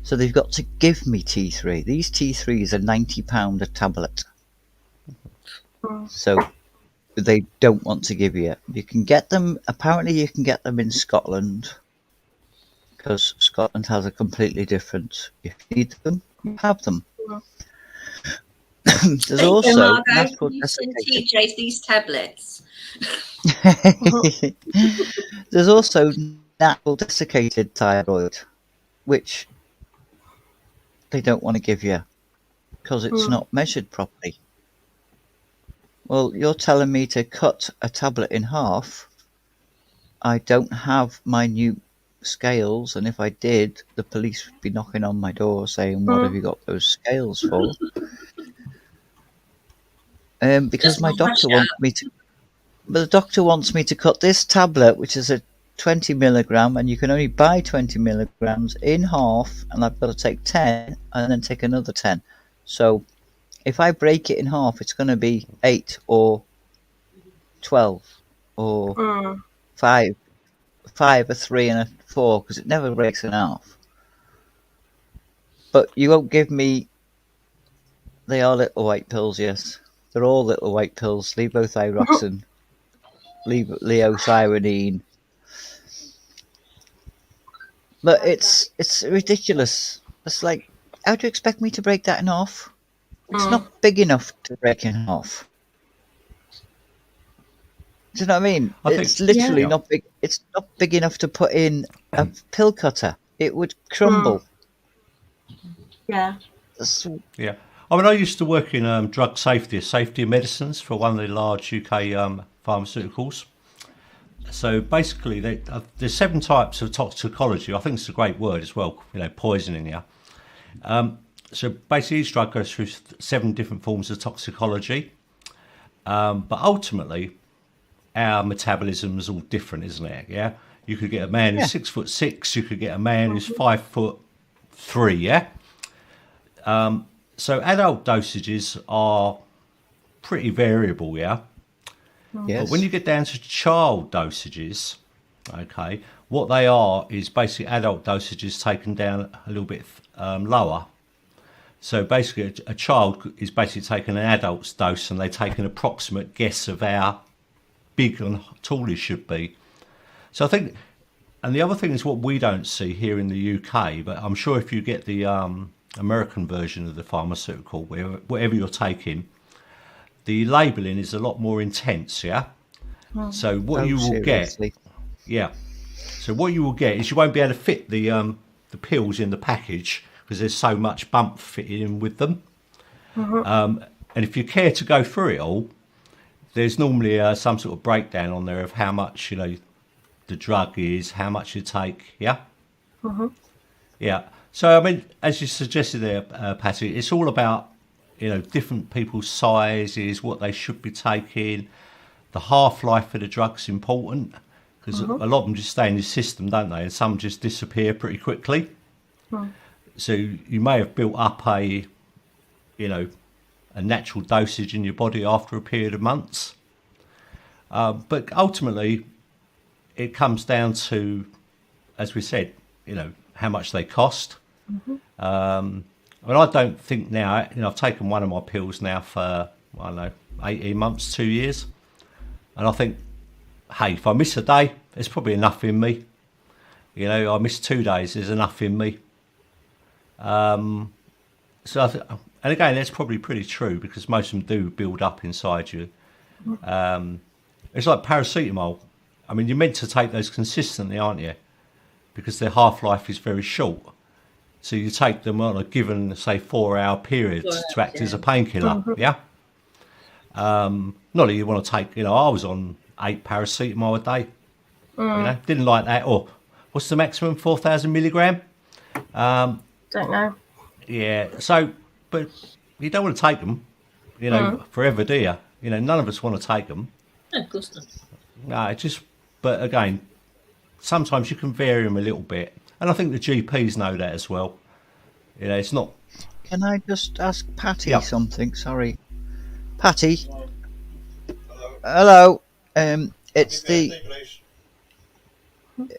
So they've got to give me T3. These T3s are £90 a tablet. So they don't want to give you. You can get them, apparently you can get them in Scotland, because Scotland has a completely different, if you need them, you have them. There's also Margot, natural you send desiccated. TJ these tablets. There's also natural desiccated thyroid, which they don't want to give you because it's not measured properly. Well, you're telling me to cut a tablet in half. I don't have minute scales, and if I did, the police would be knocking on my door saying, "What have you got those scales for?" Because Just my not much doctor wants me to. But the doctor wants me to cut this tablet, which is a 20 milligram, and you can only buy 20 milligrams, in half, and I've got to take 10 and then take another 10. So if I break it in half, it's going to be 8 or 12 or 5, a 3 and a 4, because it never breaks in half. But you won't give me. They are little white pills, yes. They're all little white pills. Levothyroxine, leocyanine. But it's ridiculous. It's like, how do you expect me to break that in half? It's not big enough to break in half. Do you know what I mean? It's literally not big. It's not big enough to put in a pill cutter. It would crumble. Yeah. Yeah. I mean, I used to work in drug safety and medicines for one of the large UK pharmaceuticals. So basically, there's 7 types of toxicology. I think it's a great word as well, poisoning, yeah. So basically, each drug goes through 7 different forms of toxicology. But ultimately, our metabolism is all different, isn't it? Yeah. You could get a man who's 6'6", you could get a man who's 5'3", yeah. So adult dosages are pretty variable, yeah. Yes. But when you get down to child dosages, okay, what they are is basically adult dosages taken down a little bit lower. So basically, a child is basically taking an adult's dose, and they take an approximate guess of how big and tall he should be. So I think, and the other thing is what we don't see here in the UK, but I'm sure if you get the American version of the pharmaceutical, whatever you're taking, the labelling is a lot more intense, yeah? So what you will seriously? So what you will get is you won't be able to fit the pills in the package because there's so much bump fitted in with them. And if you care to go through it all, there's normally some sort of breakdown on there of how much, the drug is, how much you take, yeah? Yeah. So, I mean, as you suggested there, Patty, it's all about, different people's sizes, what they should be taking. The half-life of the drug's important because a lot of them just stay in your system, don't they? And some just disappear pretty quickly. So you may have built up a natural dosage in your body after a period of months. But ultimately, it comes down to, as we said, how much they cost. I don't think now, I've taken one of my pills now for, 18 months, 2 years. And I think, hey, if I miss a day, there's probably enough in me. I miss 2 days, there's enough in me. So and again, that's probably pretty true because most of them do build up inside you. It's like paracetamol. I mean, you're meant to take those consistently, aren't you? Because their half-life is very short. So you take them on a given, say, 4-hour period to act as a painkiller. Yeah. Not that you want to take, I was on 8 paracetamol a day. Didn't like that. Or what's the maximum? 4,000 milligram. Don't know. Yeah. So, but you don't want to take them, forever, do you? None of us want to take them. No, of course not. No, but again, sometimes you can vary them a little bit. And I think the GPs know that as well. It's not. Can I just ask Patty Yeah. something? Sorry. Patty. Hello. It's the.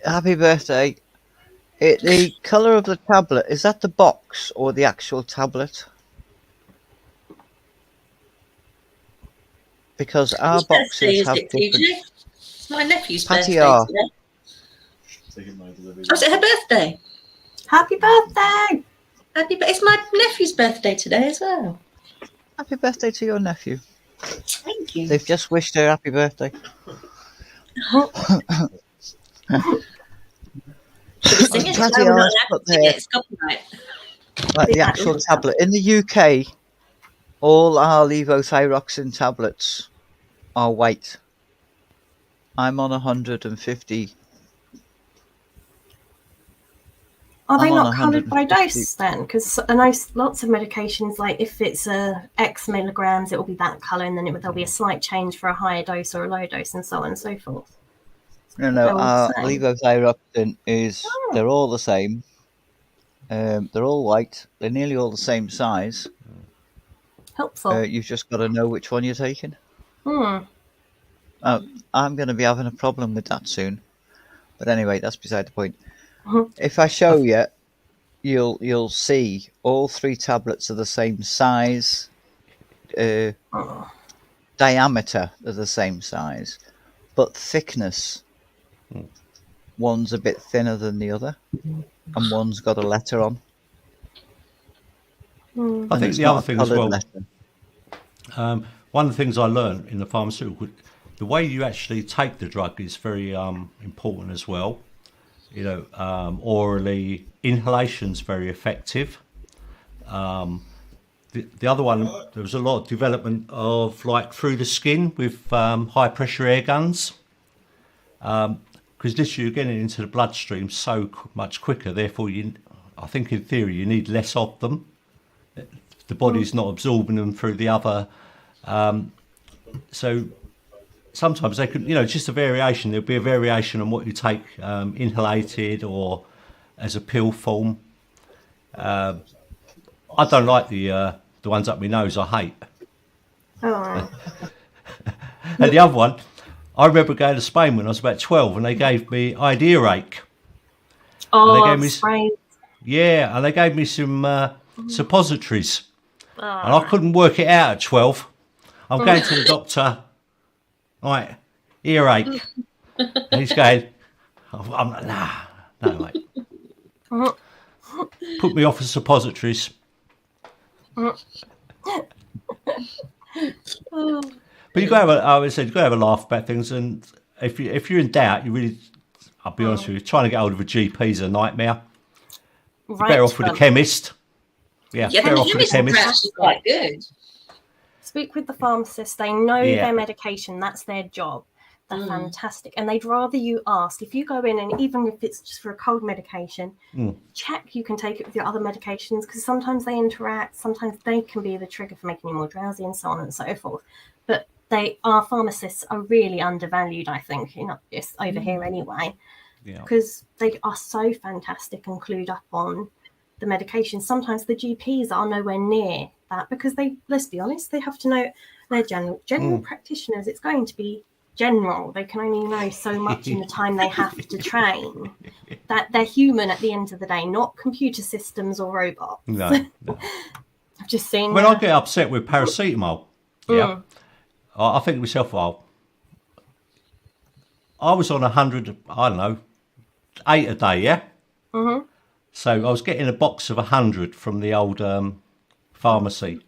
Happy birthday. The colour of the tablet, is that the box or the actual tablet? Because our Whose birthday boxes is have it, different. TJ? It's my nephew's Patty birthday R. today. Oh, is it her birthday? Happy birthday! It's my nephew's birthday today as well. Happy birthday to your nephew. Thank you. They've just wished her happy birthday. Should we sing it? Patty No, we're R. not allowed put to sing there, it. It's copyright. like the actual tablet. In the UK, all our levothyroxine tablets are white. I'm on 150. Are they I'm on not coloured by 150. dose then? Because I know lots of medications, like if it's X milligrams, it will be that colour, and then there'll be a slight change for a higher dose or a low dose, and so on and so forth. No, They're all our the same. levothyroxine is, Oh. they're all the same. They're all white. They're nearly all the same size. Helpful. You've just got to know which one you're taking. Hmm. I'm going to be having a problem with that soon. But anyway, that's beside the point. Mhm. If I show you, you'll see all 3 tablets are the same size, Oh. diameter are the same size, but thickness. One's a bit thinner than the other, and one's got a letter on. Hmm. I And think it's the not other a thing as coloured well, letter. one of the things I learned in the pharmaceutical, the way you actually take the drug is very important as well. Orally, inhalation's very effective. The other one, there was a lot of development of like through the skin with high pressure air guns. Because literally you're getting into the bloodstream so much quicker. Therefore, I think in theory you need less of them. The body's not absorbing them through the other. So sometimes they could, just a variation. There'll be a variation on what you take, inhalated or as a pill form. I don't like the ones up my nose. I hate. Oh. And the other one, I remember going to Spain when I was about 12, and they gave me earache. Oh, gave me spray. Yeah, and they gave me some suppositories, and I Oh. couldn't work it out at 12. I'm going to the doctor, right, earache. And he's going, I'm like, no, mate. Put me off of suppositories. Oh. But you got to have I would say you got to have a laugh about things, and if you're in doubt, you really, I'll be honest with you, trying to get hold of a GP is a nightmare. You're better off with a chemist. Yeah, Yeah, better the off with a chemists are chemist. actually quite good. Speak with the pharmacist. They know Yeah. their medication. That's their job. They're Mm. fantastic. And they'd rather you ask. If you go in and even if it's just for a cold medication, check you can take it with your other medications, because sometimes they interact. Sometimes they can be the trigger for making you more drowsy and so on and so forth. But our pharmacists are really undervalued, I think, it's over here anyway, Yeah. because they are so fantastic and clued up on the medication. Sometimes the GPs are nowhere near that, because let's be honest, they have to know, they're general practitioners. It's going to be general. They can only know so much in the time they have to train. That they're human at the end of the day, not computer systems or robots. No. I've just seen When I get upset with paracetamol, yeah, I think to myself, well, I was on 100, I don't know, 8 a day, yeah? Mhm. So I was getting a box of 100 from the old pharmacy.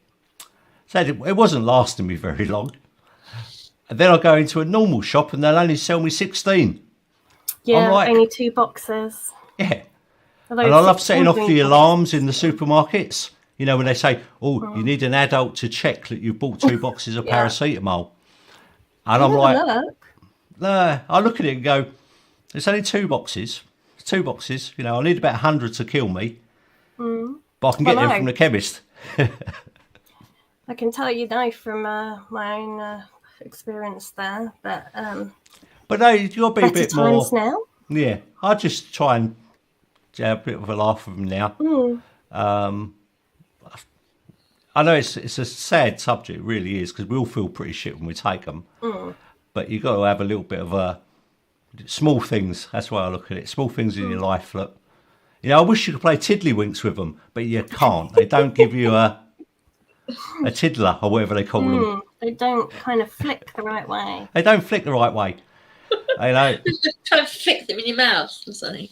So it wasn't lasting me very long. And then I go into a normal shop and they'll only sell me 16. Yeah, I'm like- only 2 boxes. Yeah. And I love setting off the alarms in the supermarkets. You know, when they say, "Oh, you need an adult to check that you've bought 2 boxes of paracetamol," and I'm like, "No." I look at it and go, "It's only 2 boxes. 2 boxes. You know, I need about 100 to kill me, but I can get them from the chemist." I can tell you now from my own experience there, but no, you've got to be a bit more. Now. Yeah, I just try and have a bit of a laugh with them now. I know it's a sad subject, it really is, because we all feel pretty shit when we take them. But you've got to have a little bit of small things. That's why I look at it. Small things in your life. Look, you know, I wish you could play tiddlywinks with them, but you can't. They don't give you a tiddler or whatever they call them. They don't kind of flick the right way. They don't flick the right way. You know, trying to flick them in your mouth or something.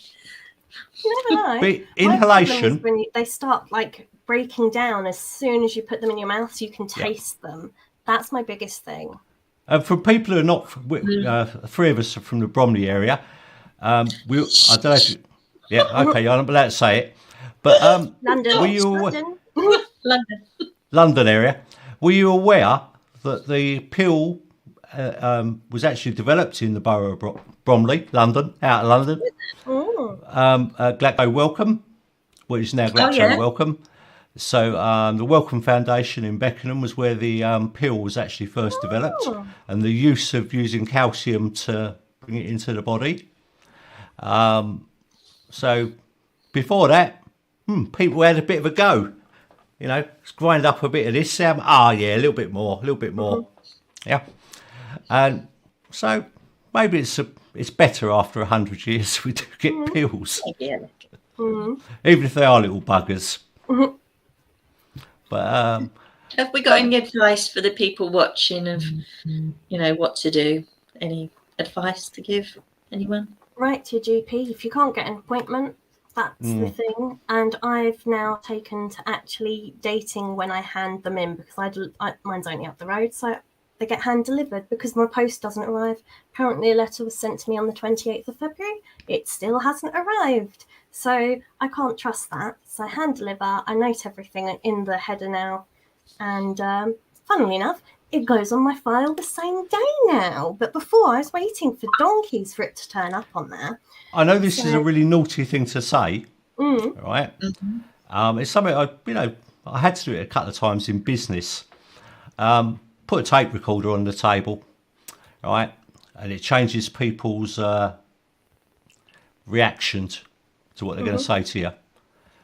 You never know. But inhalation. When they start like breaking down as soon as you put them in your mouth, so you can taste them. That's my biggest thing. For people who are not, 3 of us are from the Bromley area. I don't know if okay, I'm not allowed to say it. But London. London area. Were you aware that the pill was actually developed in the borough of Bromley, London, out of London? Glaxo Wellcome, which is now Glaxo Wellcome. So the Wellcome Foundation in Beckenham was where the pill was actually first developed, and the use of using calcium to bring it into the body. So before that, people had a bit of a go. You know, grind up a bit of this, a little bit more. Yeah. And so maybe it's better after 100 years we do get pills. Yeah. Even if they are little buggers. But have we got any advice for the people watching of, you know, what to do? Any advice to give anyone? Write to your GP if you can't get an appointment. That's the thing. And I've now taken to actually dating when I hand them in, because mine's only up the road, so they get hand delivered because my post doesn't arrive. Apparently a letter was sent to me on the 28th of February. It still hasn't arrived. So I can't trust that. So I hand deliver. I note everything in the header now. And funnily enough, it goes on my file the same day now. But before, I was waiting for donkeys for it to turn up on there. I know this is a really naughty thing to say, right? It's something I had to do it a couple of times in business. Put a tape recorder on the table, right? And it changes people's reactions to what they're going to say to you.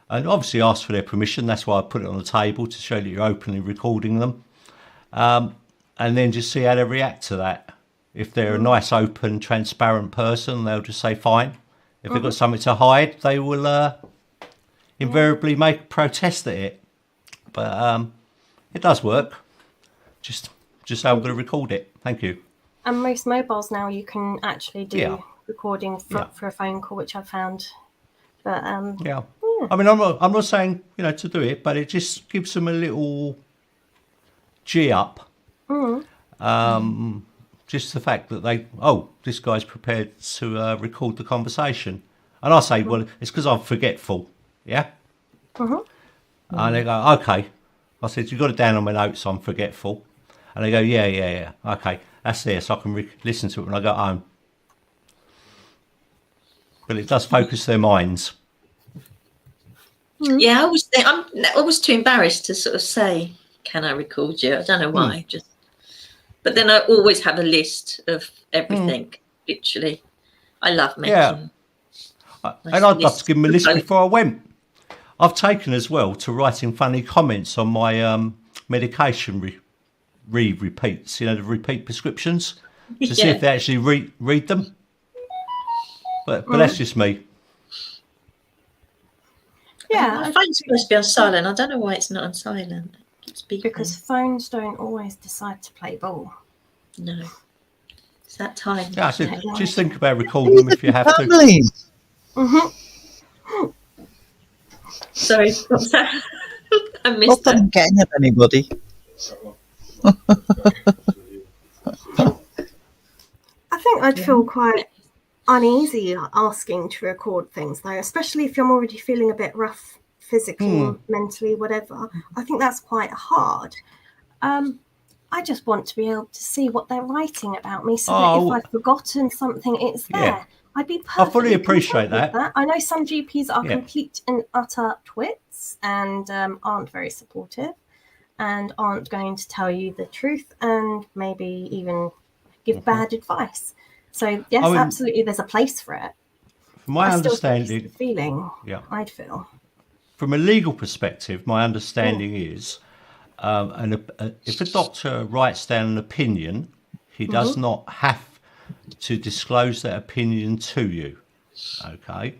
And obviously ask for their permission. That's why I put it on the table, to show that you're openly recording them. And then just see how they react to that. If they're a nice, open, transparent person, they'll just say fine. If they've got something to hide, they will invariably make protest at it. But it does work. Just say I'm going to record it. Thank you. And most mobiles now, you can actually do recording for a phone call, which I found. But I mean, I'm not saying to do it, but it just gives them a little G up. Just the fact that this guy's prepared to record the conversation, and I say, well, it's because I'm forgetful. Yeah. And they go, okay. I said, you got it down on my notes. I'm forgetful. And they go, yeah. Okay, that's there, so I can listen to it when I go home. But it does focus their minds. Yeah, I'm always too embarrassed to sort of say, "Can I record you?" I don't know why. But then I always have a list of everything. Literally, I love making. Yeah, and I'd love to give them a list before I went. I've taken as well to writing funny comments on my medication repeats, the repeat prescriptions, to see if they actually read them. But that's just me. Yeah, my phone's supposed to be on silent. I don't know why it's not on silent. It's because phones don't always decide to play ball. No, it's that time. Yeah, so just think about recording them if you have to. Sorry, what's that? I missed Not that. I'm getting at anybody. I think I'd feel quite uneasy asking to record things, though, especially if you're already feeling a bit rough physically, mentally, whatever. I think that's quite hard. I just want to be able to see what they're writing about me, so that if I've forgotten something, it's there. Yeah. I'd be perfectly I fully appreciate content with that. I know some GPs are complete and utter twits and aren't very supportive and aren't going to tell you the truth and maybe even give bad advice. So yes, absolutely, there's a place for it. From my understanding, the feeling I'd feel. From a legal perspective, my understanding is, if a doctor writes down an opinion, he does not have to disclose that opinion to you. Okay.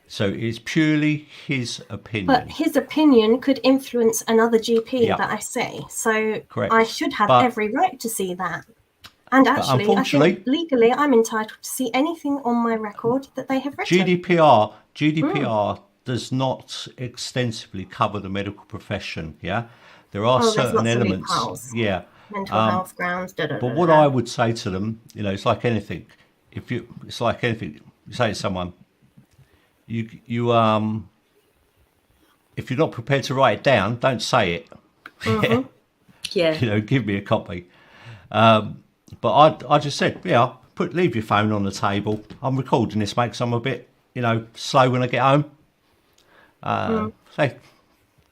So it's purely his opinion. But his opinion could influence another GP that I see. So I should have every right to see that. And actually, I think legally, I'm entitled to see anything on my record that they have written. GDPR does not extensively cover the medical profession. Yeah, there are certain elements. Mental health grounds. But what I would say to them, it's like anything. You say to someone, if you're not prepared to write it down, don't say it. Give me a copy. But I just said, leave your phone on the table. I'm recording this, mate, because I'm a bit, slow when I get home.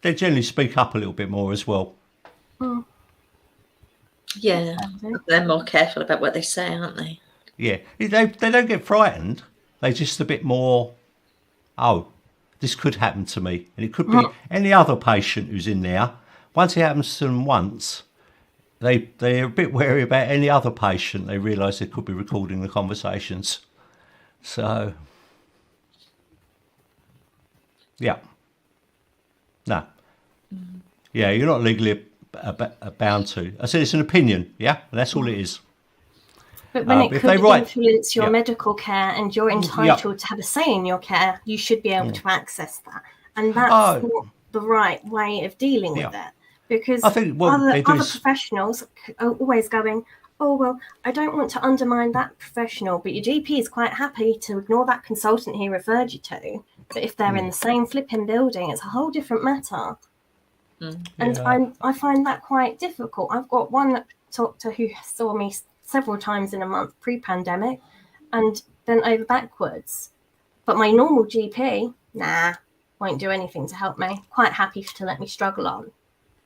They generally speak up a little bit more as well. Yeah, they're more careful about what they say, aren't they? Yeah, they don't get frightened. They're just a bit more, this could happen to me. And it could be any other patient who's in there. Once it happens to them once, they're a bit wary about any other patient. They realise they could be recording the conversations. So, yeah. No. Yeah, you're not legally bound to. I said it's an opinion, and that's all it is. But when it could influence your medical care and you're entitled to have a say in your care, you should be able to access that. And that's not the right way of dealing with it. Because I think other professionals are always going, I don't want to undermine that professional, but your GP is quite happy to ignore that consultant he referred you to. But if they're in the same flipping building, it's a whole different matter. And I find that quite difficult. I've got one doctor who saw me several times in a month pre-pandemic and bent over backwards. But my normal GP, won't do anything to help me. Quite happy to let me struggle on.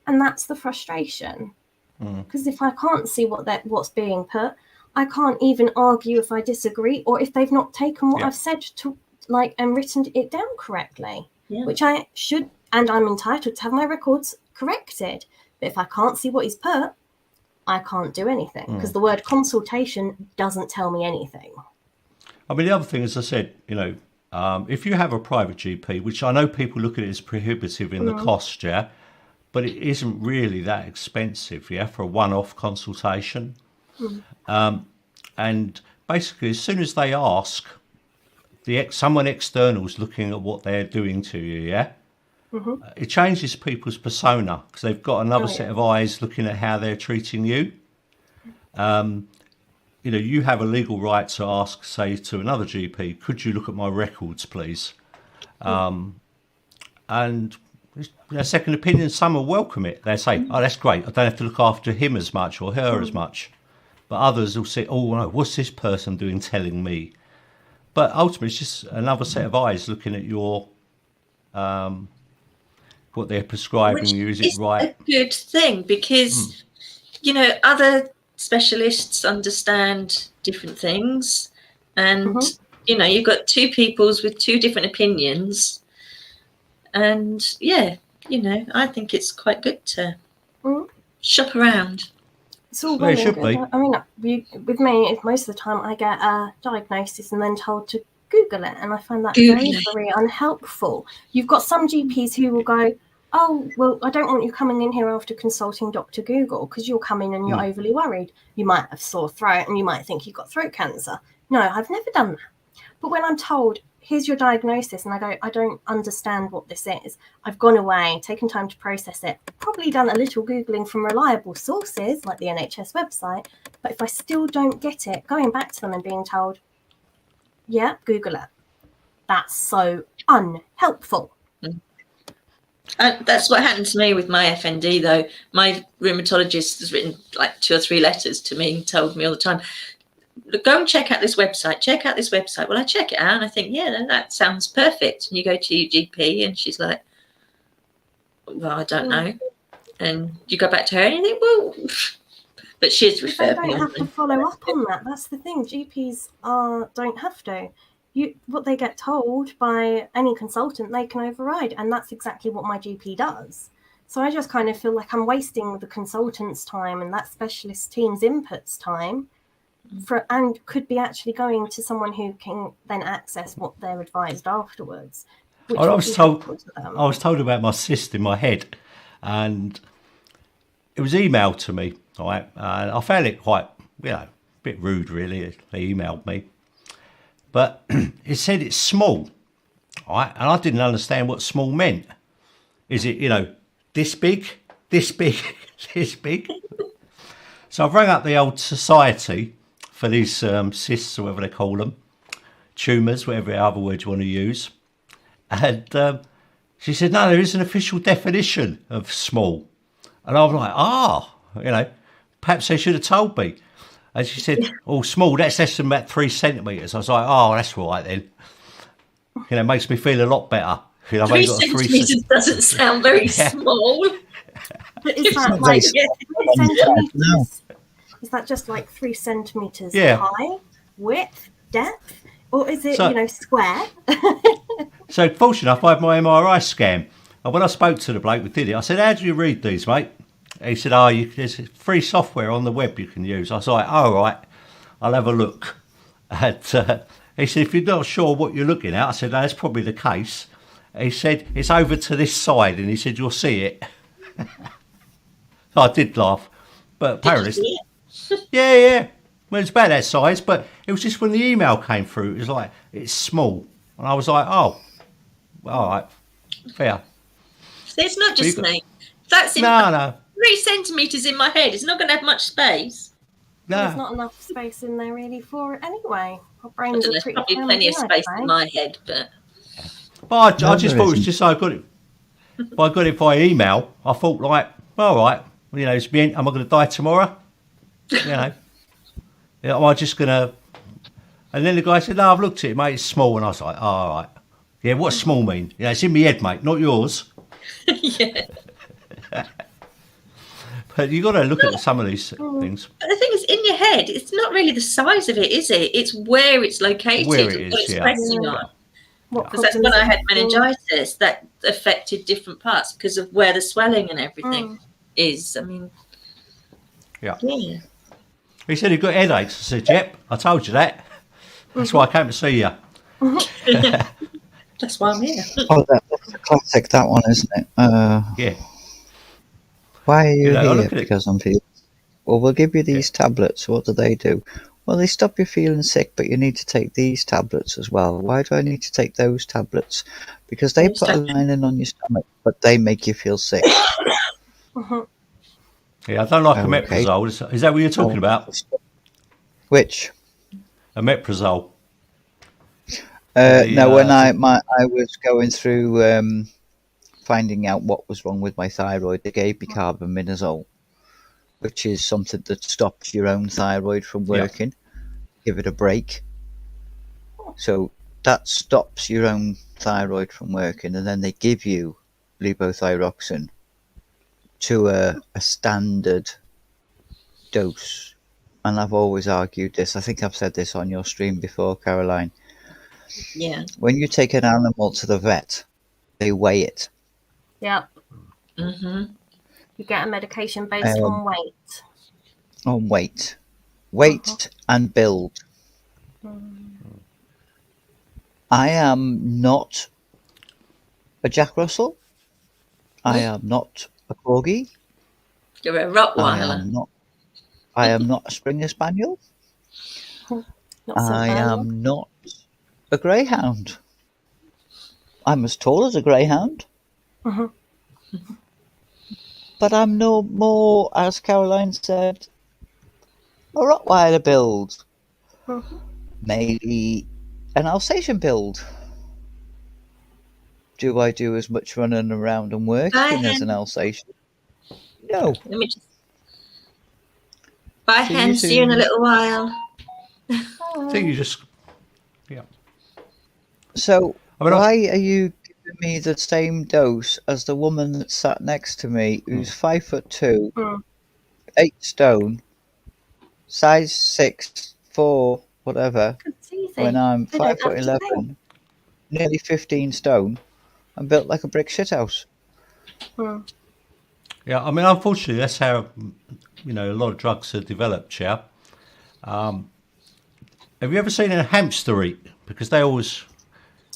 And that's the frustration. Because if I can't see what's being put, I can't even argue if I disagree or if they've not taken what I've said to and written it down correctly, which I should, and I'm entitled to have my records corrected. But if I can't see what he's put, I can't do anything because the word consultation doesn't tell me anything. I mean, the other thing, as I said, if you have a private GP, which I know people look at it as prohibitive in the cost, but it isn't really that expensive, for a one-off consultation. And basically, as soon as they ask, someone external's looking at what they're doing to you, it changes people's persona because they've got another set of eyes looking at how they're treating you. You have a legal right to ask, say, to another GP, could you look at my records, please? And a second opinion, some will welcome it. They say, that's great. I don't have to look after him as much or her as much. But others will say, no, what's this person doing telling me? But ultimately, it's just another set of eyes looking at your what they're prescribing you. Is it right? A good thing because, other specialists understand different things. And, you've got two peoples with two different opinions. And, I think it's quite good to shop around. It's all well and good. I mean, with me, most of the time I get a diagnosis and then told to Google it, and I find that very, very unhelpful. You've got some GPs who will go, I don't want you coming in here after consulting Dr. Google because you'll come in and you're overly worried. You might have sore throat and you might think you've got throat cancer. No, I've never done that. But when I'm told, here's your diagnosis, and I go, I don't understand what this is. I've gone away, taken time to process it, probably done a little Googling from reliable sources like the NHS website. But if I still don't get it, going back to them and being told, Yeah, Google it. That's so unhelpful. That's what happened to me with my FND, though. My rheumatologist has written like 2 or 3 letters to me and told me all the time, go and check out this website, check out this website. Well, I check it out and I think, yeah, that sounds perfect. And you go to your GP and she's like, well, I don't know. And you go back to her and you think, well, but she's referred me. They don't have to follow up on that. That's the thing. GPs don't have to. What they get told by any consultant, they can override. And that's exactly what my GP does. So I just kind of feel like I'm wasting the consultant's time and that specialist team's inputs time and could be actually going to someone who can then access what they're advised afterwards. I was told about my cyst in my head, and it was emailed to me. Right, and I found it quite, a bit rude, really. They emailed me, but it said it's small, right, and I didn't understand what small meant. Is it, this big, this big, this big? So I've rang up the old society for these cysts, or whatever they call them, tumours, whatever other word you want to use. And she said, no, there is an official definition of small. And I was like, perhaps they should have told me. And she said, oh, small, that's less than about 3 centimetres. I was like, oh, that's all right then. It makes me feel a lot better. 3 centimetres doesn't sound very small. But is that like 3 centimetres? Is that just like 3 centimetres high, width, depth? Or is it, square? So, fortunately enough, I had my MRI scan. And when I spoke to the bloke who did it, I said, how do you read these, mate? He said, there's free software on the web you can use. I was like, all right, I'll have a look. And he said, if you're not sure what you're looking at, I said, no, that's probably the case. He said, it's over to this side, and he said, you'll see it. So I did laugh. But apparently, yeah. Well, it's about that size, but it was just when the email came through, it was like, it's small. And I was like, oh, all right, fair. So it's not just me. That's no. 3 centimetres in my head. It's not going to have much space. No. There's not enough space in there really for it anyway. Our brains are There's pretty probably plenty of space in my head, but I just thought it was just so I got it. If I got it by email, I thought like, all right, it's me. Am I going to die tomorrow? Am I just going to? And then the guy said, no, I've looked at it, mate. It's small, and I was like, oh, all right. Yeah, what's small mean? It's in my head, mate, not yours. Yeah. But you got to look at some of these things. But the thing is, in your head, it's not really the size of it, is it? It's where it's located, where it is, what it's pressing on. What Because that's when I had meningitis, that affected different parts because of where the swelling and everything is. I mean, yeah. He said he got headaches. I said, yep, I told you that. That's why I came to see you. That's why I'm here. Oh, that's a classic, that one, isn't it? Yeah. Why are you here? Look at Because I'm feeling. Well, we'll give you these tablets. What do? Well, they stop you feeling sick, but you need to take these tablets as well. Why do I need to take those tablets? Because they put a lining on your stomach, but they make you feel sick. Yeah, I don't like omeprazole. Is that what you're talking about? Which? Omeprazole. No, when I was going through finding out what was wrong with my thyroid, they gave me carbamazole, which is something that stops your own thyroid from working. Yeah. Give it a break. So that stops your own thyroid from working, and then they give you levothyroxine to a standard dose. And I've always argued this. I think I've said this on your stream before, Caroline. Yeah. When you take an animal to the vet, they weigh it. Yep. Mm-hmm. You get a medication based on weight. On weight. Weight and build. I am not a Jack Russell. I am not a Corgi. You're a Rottweiler. I am not a Springer Spaniel. I am not a Greyhound. I'm as tall as a Greyhound. But I'm no more, as Caroline said, a Rottweiler build. Maybe an Alsatian build. Do I do as much running around and working as an Alsatian? No. Let me just. Bye, See you hen. See you in a soon. little while. I think you just, yeah. So I mean, why are you giving me the same dose as the woman that sat next to me, who's 5'2", 8 stone, size 6, 4, whatever, It's easy. when I'm They don't have to 5'11", nearly 15 stone, and built like a brick shithouse? Yeah, I mean, unfortunately, that's how, a lot of drugs are developed, yeah. Have you ever seen a hamster eat? Because they always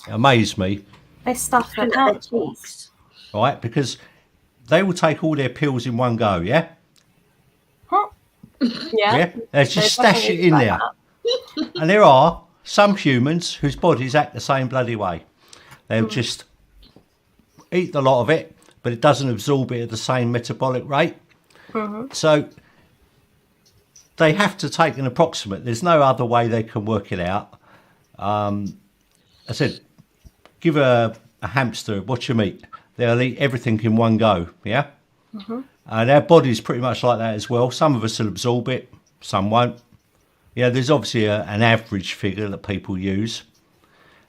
amaze me, They stuff their Looking at their pouches. cheeks. right? Because they will take all their pills in one go, yeah? Huh? Yeah. Yeah? They just stash it definitely in like there. that. And there are some humans whose bodies act the same bloody way. They'll just eat a lot of it, but it doesn't absorb it at the same metabolic rate. So they have to take an approximate. There's no other way they can work it out. I said, give a hamster what you eat. They'll eat everything in one go, yeah? And our body's pretty much like that as well. Some of us will absorb it, some won't. Yeah, there's obviously an average figure that people use.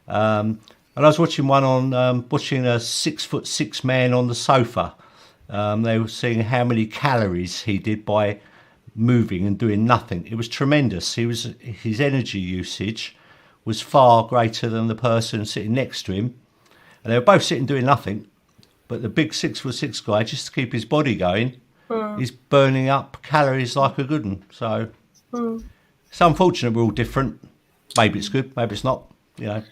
And I was watching one on watching a 6'6" man on the sofa. They were seeing how many calories he did by moving and doing nothing. It was tremendous. His energy usage was far greater than the person sitting next to him. And they were both sitting doing nothing. But the big 6'6" guy, just to keep his body going, is burning up calories like a good one. So it's unfortunate we're all different. Maybe it's good, maybe it's not, But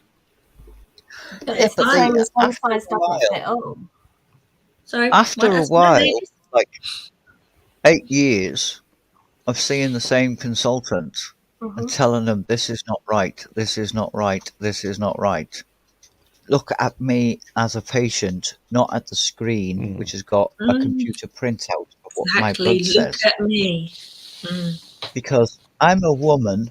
it's the but same as one after size a doesn't while- fit all. Sorry. After what a else? while, like 8 years of seeing the same consultant and telling them this is not right, this is not right, this is not right. Look at me as a patient, not at the screen, which has got a computer printout of what my Exactly. blood Look says. at me. Because I'm a woman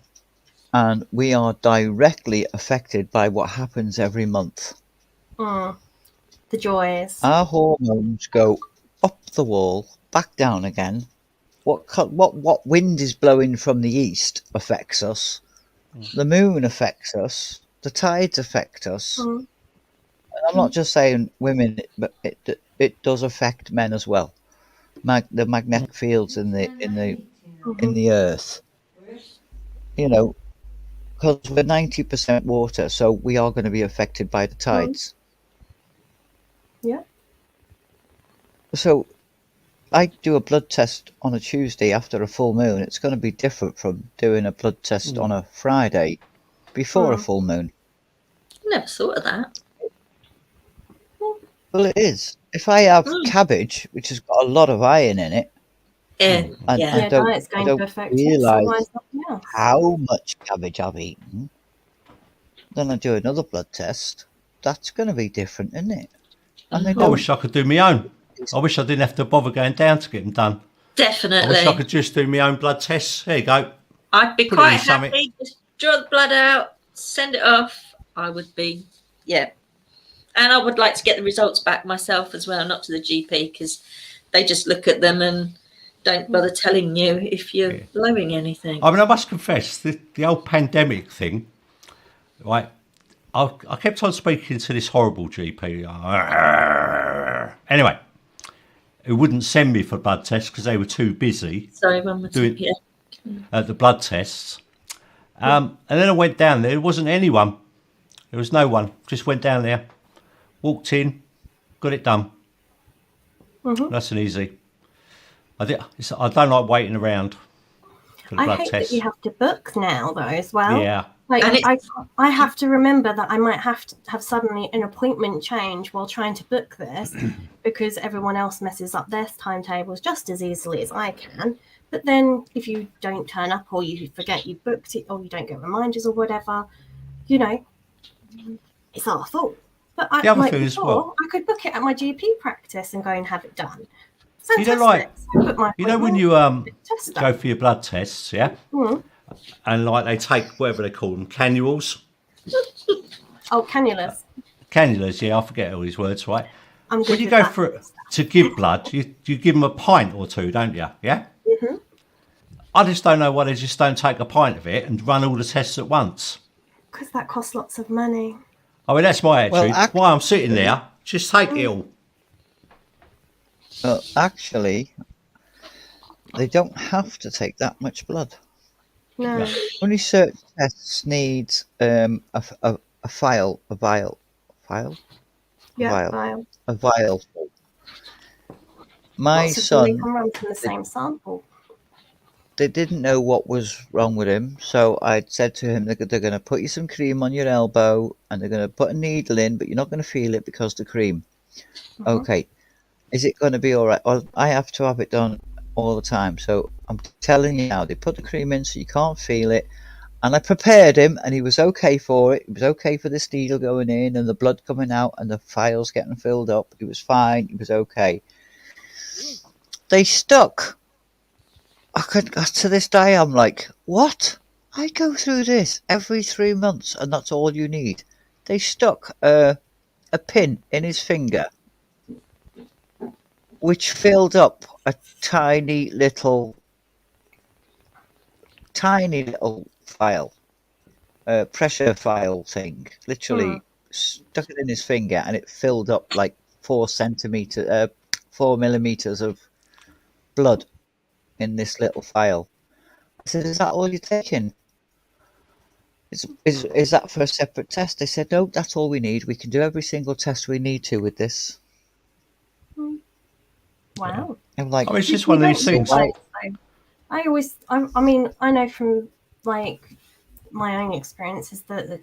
and we are directly affected by what happens every month. The joys. Our hormones go up the wall, back down again. What wind is blowing from the east affects us. The moon affects us. The tides affect us. And I'm not just saying women, but it does affect men as well. The magnetic fields in the earth. Because we're 90% water, so we are going to be affected by the tides. Yeah. So I do a blood test on a Tuesday after a full moon. It's going to be different from doing a blood test on a Friday before a full moon. Never thought of that. Well, it is. If I have cabbage, which has got a lot of iron in it, Yeah. and yeah. I don't, diet's going I don't to affect it. realise Otherwise, nothing else. how much cabbage I've eaten, then I do another blood test. That's going to be different, isn't it? And they I don't. wish I could do my own. I wish I didn't have to bother going down to get them done. I Definitely. wish I could just do my own blood tests. There you go. I'd be Put it in quite something. happy. Just draw the blood out, send it off. I would be, yeah. And I would like to get the results back myself as well, not to the GP, because they just look at them and don't bother telling you if you're blowing anything. I mean, I must confess, the old pandemic thing, right? I kept on speaking to this horrible GP. Anyway, who wouldn't send me for blood tests because they were too busy Sorry, one more time. doing the blood tests. And then I went down there. There wasn't anyone. There was no one. Just went down there, walked in, got it done. Nice and easy. I don't like waiting around for the I blood hate tests. that you have to book now, though, as well. Yeah. Like, And I have to remember that I might have to have suddenly an appointment change while trying to book this because everyone else messes up their timetables just as easily as I can. But then if you don't turn up or you forget you booked it or you don't get reminders or whatever, it's our fault. But The other thing as well, I could book it at my GP practice and go and have it done. You know, Fantastic. when you test go for your blood tests, yeah, and like they take whatever they call them, cannules, Oh, cannulas. Cannulas, yeah, I forget all these words, right? I'm good When you with go that. for to give blood, you give them a pint or two, don't you? Yeah. Mhm. I just don't know why they just don't take a pint of it and run all the tests at once. Because that costs lots of money. I mean, that's my Well, attitude. While I'm sitting there, just take it all. actually, they don't have to take that much blood. No. Only certain tests need a vial. Yeah, Vial. vial. A vial. My Lots of them we son, can run from the same sample. they didn't know what was wrong with him, so I said to him, they're going to put you some cream on your elbow and they're going to put a needle in, but you're not going to feel it because the cream. Okay, is it going to be all right? Well, I have to have it done all the time, so I'm telling you now, they put the cream in so you can't feel it, and I prepared him, and he was okay for it. He was okay for this needle going in and the blood coming out and the vials getting filled up. He was fine. He was okay. They stuck. To this day, I'm like, what? I go through this every 3 months, and that's all you need. They stuck a pin in his finger, which filled up a tiny little vial, pressure vial thing. Literally stuck it in his finger, and it filled up like 4 millimeters of blood in this little vial. I said, "Is that all you're taking? Is that for a separate test?" They said, "No, that's all we need. We can do every single test we need to with this." Wow. I'm like, I mean, it's just one of these things. I mean, I know from like my own experiences that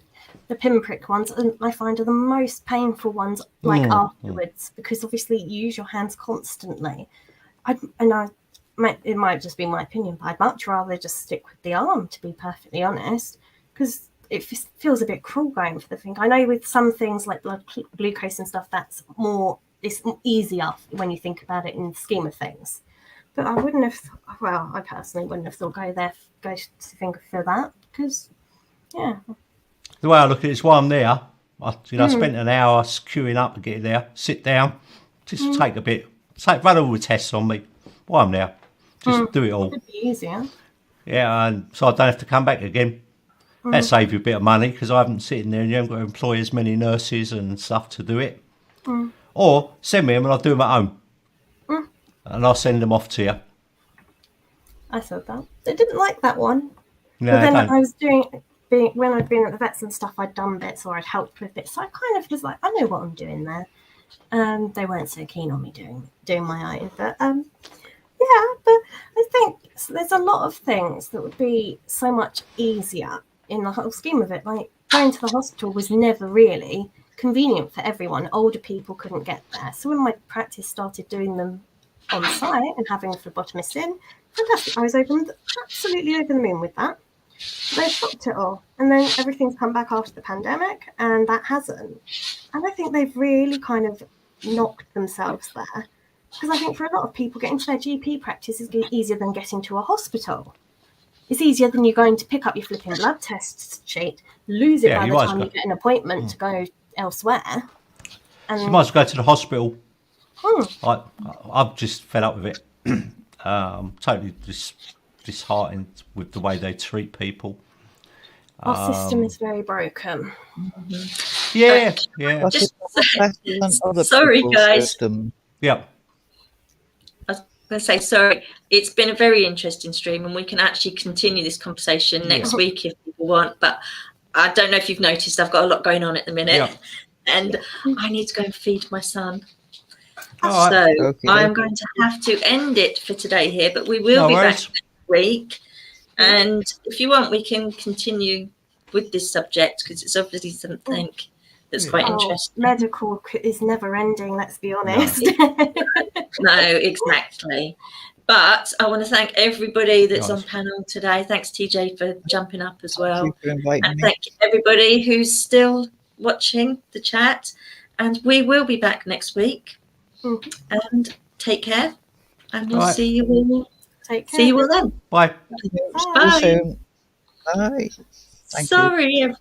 the pinprick ones, and I find are the most painful ones, like afterwards, because obviously you use your hands constantly. It might just be my opinion, but I'd much rather just stick with the arm, to be perfectly honest, because it feels a bit cruel going for the finger. I know with some things like blood glucose and stuff, it's easier when you think about it in the scheme of things. But I personally wouldn't have thought go to finger for that, because, yeah. The way I look at it is, while I'm there, I spent an hour queuing up to get there, sit down, just take a bit, run all the tests on me while I'm there. Just do it all. It'd be easier. Yeah, and so I don't have to come back again. That saves you a bit of money, because I haven't sitting there and you haven't got to employ as many nurses and stuff to do it. Or send me them and I'll do them at home. And I'll send them off to you. I said that. They didn't like that one. No, but then don't. I was when I'd been at the vets and stuff, I'd done bits or I'd helped with bits. So I kind of was like, I know what I'm doing there. They weren't so keen on me doing my own. But yeah, but I think there's a lot of things that would be so much easier in the whole scheme of it. Like going to the hospital was never really convenient for everyone. Older people couldn't get there. So when my practice started doing them on site and having a phlebotomist in, fantastic. I was absolutely over the moon with that. They stopped it all, and then everything's come back after the pandemic, and that hasn't. And I think they've really kind of knocked themselves there, because I think for a lot of people, getting to their GP practice is easier than getting to a hospital. It's easier than you going to pick up your flipping blood test sheet, lose it by the time you get an appointment to go elsewhere. And You might as well go to the hospital. I've just fed up with it. Totally disheartened with the way they treat people. Our system is very broken. Yeah. Sorry, guys. Yeah. I was going to say, sorry, it's been a very interesting stream, and we can actually continue this conversation next week if people want. But I don't know if you've noticed, I've got a lot going on at the minute, and I need to go and feed my son. So I'm going to have to end it for today here, but we will be back next week. And if you want, we can continue with this subject, because it's obviously something that's quite interesting. Medical is never ending, let's be honest. No, exactly. But I want to thank everybody that's on panel today. Thanks, TJ, for jumping up as well. And thank everybody who's still watching the chat. And we will be back next week. And take care. And we'll see you all. See you all then. Bye. Bye. Bye. Sorry,